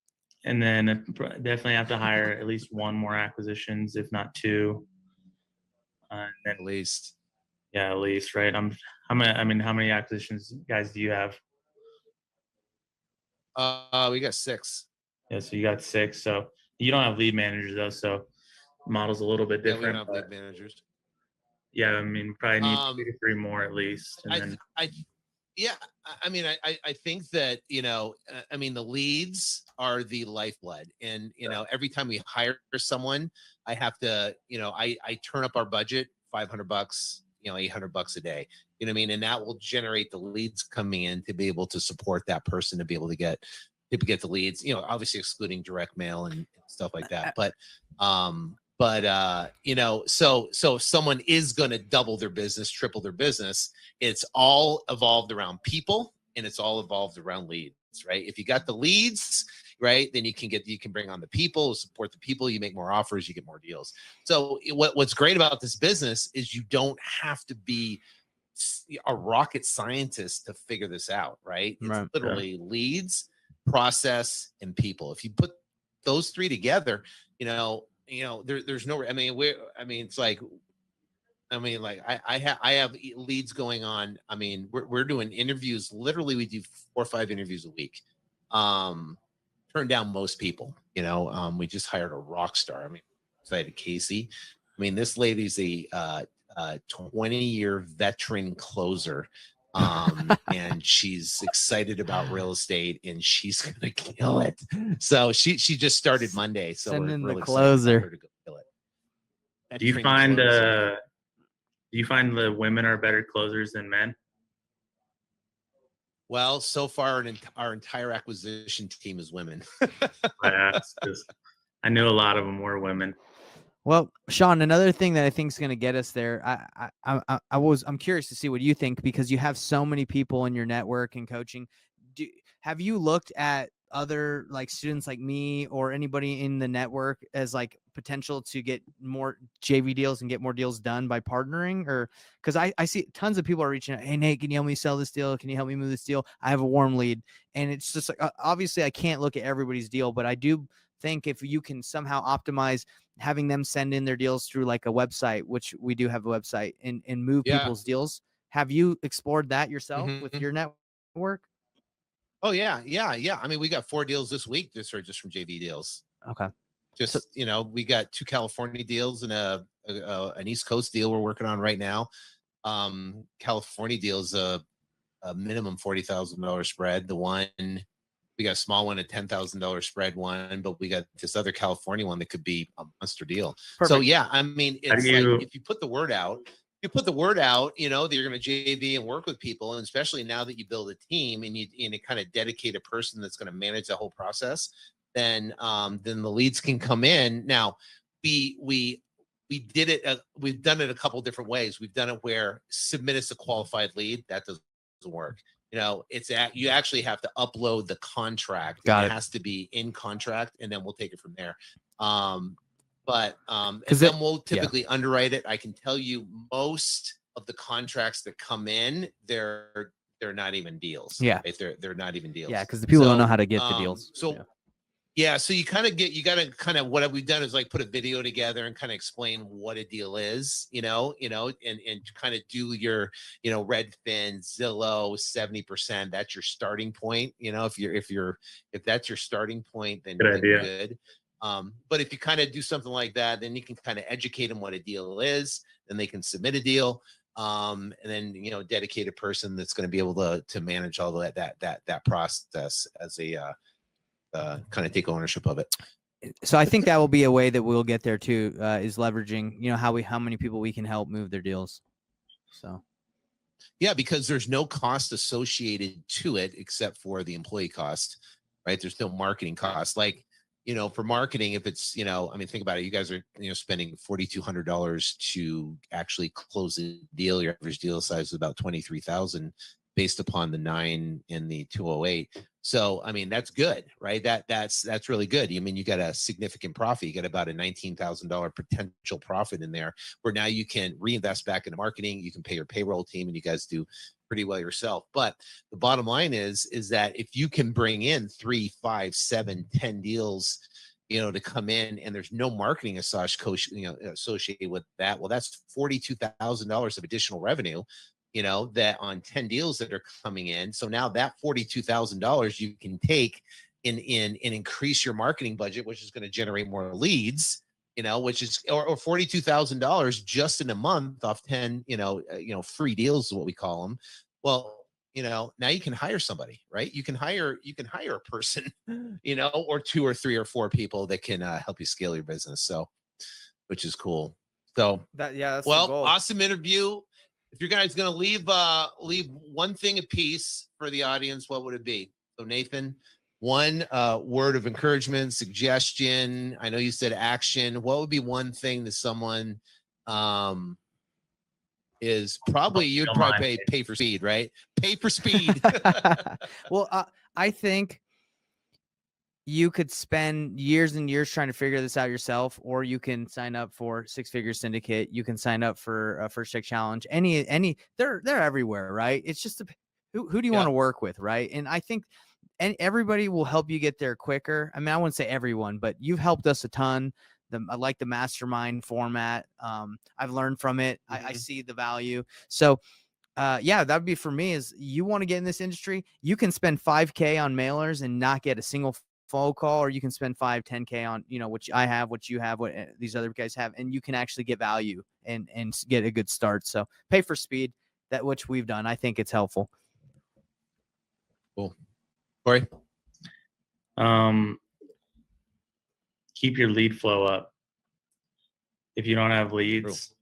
then definitely have to hire at least 1 more acquisitions, if not 2. And then at least. Yeah, at least, right? How many acquisitions guys do you have? We got 6. Yeah, so you got 6. So you don't have lead managers though, so the model's a little bit different. Yeah, we don't have lead managers. Yeah, probably need 2 to 3 more at least. And I think that, the leads are the lifeblood. And, every time we hire someone, I have to, I turn up our budget, $500, $800 a day, and that will generate the leads coming in to be able to support that person, to be able to get the leads, obviously excluding direct mail and stuff like that. But so if someone is going to double their business, triple their business, it's all evolved around people and it's all evolved around leads, right? If you got the leads, right, then you can bring on the people, support the people, you make more offers, you get more deals. So what's great about this business is you don't have to be a rocket scientist to figure this out, right? It's literally leads, process, and people. If you put those 3 together, there's no, it's like, I have leads going on. We're doing interviews. Literally, we do 4 or 5 interviews a week. Turn down most people. We just hired a rock star. Excited Casey. This lady's a 20-year veteran closer. And she's excited about real estate and she's gonna kill it. So she just started Monday. So send we're in really the closer. her to go kill it. Do you find the women are better closers than men? Well, so far our entire acquisition team is women. I knew a lot of them were women. Well, Sean, another thing that I think is going to get us there, I'm curious to see what you think, because you have so many people in your network and coaching. Have you looked at other students like me or anybody in the network as potential to get more JV deals and get more deals done by partnering? Or because I see tons of people are reaching out, hey Nate, can you help me sell this deal? Can you help me move this deal? I have a warm lead. And it's just obviously I can't look at everybody's deal, but I do think if you can somehow optimize having them send in their deals through a website, which we do have a website, and move people's deals. Have you explored that yourself with your network? Oh yeah. We got 4 deals this week just from JV deals. Okay. We got 2 California deals and an East Coast deal we're working on right now. California deal is a minimum $40,000 spread. The one we got a small one, a $10,000 spread one, but we got this other California one that could be a monster deal. Perfect. So yeah, it's if you put the word out, that you're going to JV and work with people, and especially now that you build a team and you kind of dedicate a person that's going to manage the whole process, then the leads can come in. Now, we did it. We've done it a couple different ways. We've done it where submit us a qualified lead. That doesn't work. you actually have to upload the contract. Got it it. has to be in contract, and then we'll take it from there. And Because then we'll typically underwrite it. I can tell you most of the contracts that come in, they're not even deals. Yeah. Right? They're not even deals. Yeah, because the people don't know how to get the deals. So you got to kind of, what we've done is like put a video together and kind of explain what a deal is, and kind of do your, Redfin, Zillow, 70%. That's your starting point. If that's your starting point, then Good idea. Good. But if you kind of do something like that, then you can kind of educate them what a deal is, then they can submit a deal. And then, dedicate a person that's going to be able to manage all that process as a, kind of take ownership of it. So I think that will be a way that we'll get there too, is leveraging, how many people we can help move their deals. So. Yeah, because there's no cost associated to it except for the employee cost, right? There's no marketing cost. Like, for marketing, if it's, think about it. You guys are, spending $4,200 to actually close a deal. Your average deal size is about 23,000 based upon the 9 and the 208. So, that's good, right? That's really good. You got a significant profit. You got about a $19,000 potential profit in there, where now you can reinvest back into marketing. You can pay your payroll team, and you guys do pretty well yourself. But the bottom line is that if you can bring in 3, 5, 7, 10 deals, to come in, and there's no marketing associated with that, well, that's $42,000 of additional revenue, that on 10 deals that are coming in. So now that $42,000 you can take and increase your marketing budget, which is going to generate more leads, which is, or $42,000 just in a month off 10, free deals is what we call them. Well, now you can hire somebody, right? You can hire a person, or 2 or 3 or 4 people that can help you scale your business. So, which is cool. So that's the goal. Awesome interview. If you guys going to leave one thing apiece for the audience, what would it be? So Nathan, one word of encouragement, suggestion. I know you said action. What would be one thing that someone is probably, you'd probably pay for speed, right? Pay for speed. Well, I think you could spend years and years trying to figure this out yourself, or you can sign up for Six Figure Syndicate. You can sign up for a First Check Challenge. They're everywhere, right? It's just who do you want to work with, right? And I think everybody will help you get there quicker. I wouldn't say everyone, but you've helped us a ton. I like the mastermind format. I've learned from it. Mm-hmm. I see the value. So that'd be for me. Is you want to get in this industry, you can spend $5,000 on mailers and not get a single phone call, or you can spend $5,000-$10,000 on, what I have, what you have, what these other guys have, and you can actually get value and get a good start. So pay for speed, that which we've done. I think it's helpful. Cool. Corey? Keep your lead flow up. If you don't have leads,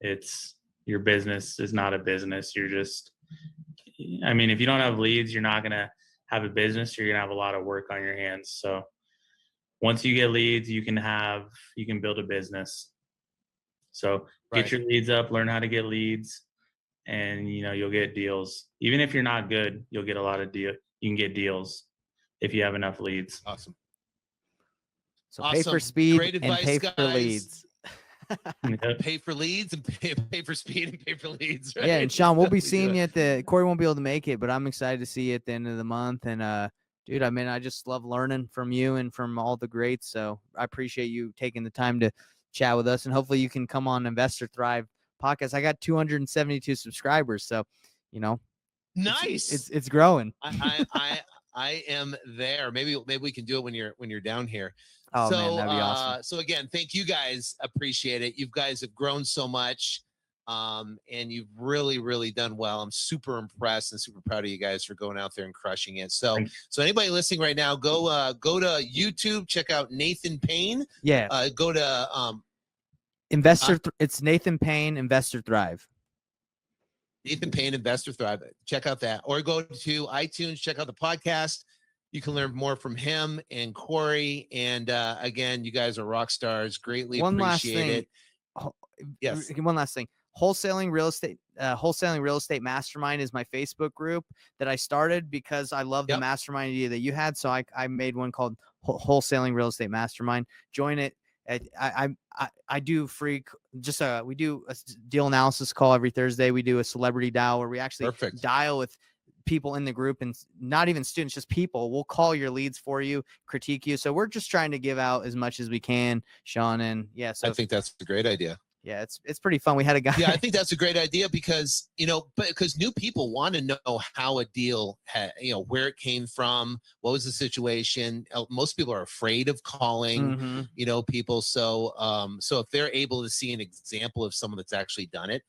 it's your business is not a business. You're just, if you don't have leads, you're not going to have a business. You're going to have a lot of work on your hands. So once you get leads, you can build a business. So get your leads up, learn how to get leads, and you'll get deals. Even if you're not good, you'll get a lot of deals. You can get deals if you have enough leads. Awesome. So pay for speed and pay for leads. Pay for leads and pay for speed and pay for leads. Right? Yeah, and Sean, we'll be seeing you at Corey won't be able to make it, but I'm excited to see you at the end of the month. And dude, I just love learning from you and from all the greats. So I appreciate you taking the time to chat with us, and hopefully you can come on Investor Thrive podcast. I got 272 subscribers, so nice. It's growing. I am there. Maybe we can do it when you're down here. Oh, man, that'd be awesome. So again, thank you guys. Appreciate it. You guys have grown so much, and you've really, really done well. I'm super impressed and super proud of you guys for going out there and crushing it. So anybody listening right now, go to YouTube, check out Nathan Payne. Yeah. Go to it's Nathan Payne, Investor Thrive. Nathan Payne, Investor Thrive. Check out that, or go to iTunes. Check out the podcast. You can learn more from him and Corey. And again, you guys are rock stars. Greatly appreciate it. Yes. One last thing. Wholesaling real estate, Wholesaling Real Estate Mastermind is my Facebook group that I started because I love the Yep. mastermind idea that you had. So I made one called Wholesaling Real Estate Mastermind. Join it. I do free, we do a deal analysis call every Thursday. We do a celebrity dial where we actually dial with people in the group, and not even students, just people. We'll call your leads for you, critique you. So we're just trying to give out as much as we can, Sean. And yeah, so I think that's a great idea. Yeah, it's pretty fun. We had a guy. Yeah, I think that's a great idea because, because new people want to know how a deal had, where it came from, what was the situation. Most people are afraid of calling, people. So, so if they're able to see an example of someone that's actually done it,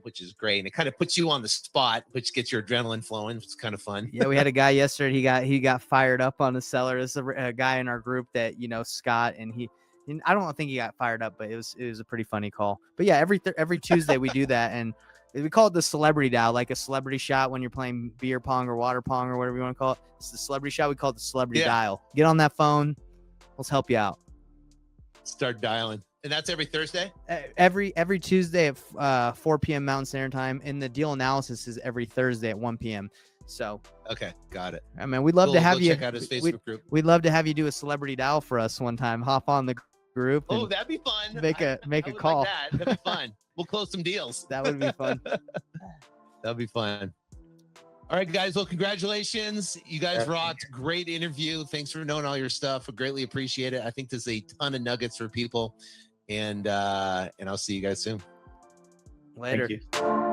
which is great, and it kind of puts you on the spot, which gets your adrenaline flowing. It's kind of fun. Yeah, we had a guy yesterday. He got fired up on the seller. There's a guy in our group that Scott, and I don't think he got fired up, but it was a pretty funny call. But yeah, every Tuesday we do that, and we call it the celebrity dial, like a celebrity shot when you're playing beer pong or water pong or whatever you want to call it. It's the celebrity shot. We call it the celebrity dial. Get on that phone. Let's help you out. Start dialing. And that's every Thursday? Every Tuesday at 4 p.m. Mountain Standard Time, and the deal analysis is every Thursday at 1 p.m. So okay, got it. I mean, we'd love to have you check out his Facebook group. We'd love to have you do a celebrity dial for us one time. Hop on the group. Oh, that'd be fun. Make a call. Like that'd be fun. We'll close some deals. That would be fun. That'd be fun. All right, guys. Well, congratulations. You guys rocked. Great interview. Thanks for knowing all your stuff. I greatly appreciate it. I think there's a ton of nuggets for people. And I'll see you guys soon. Later. Thank you.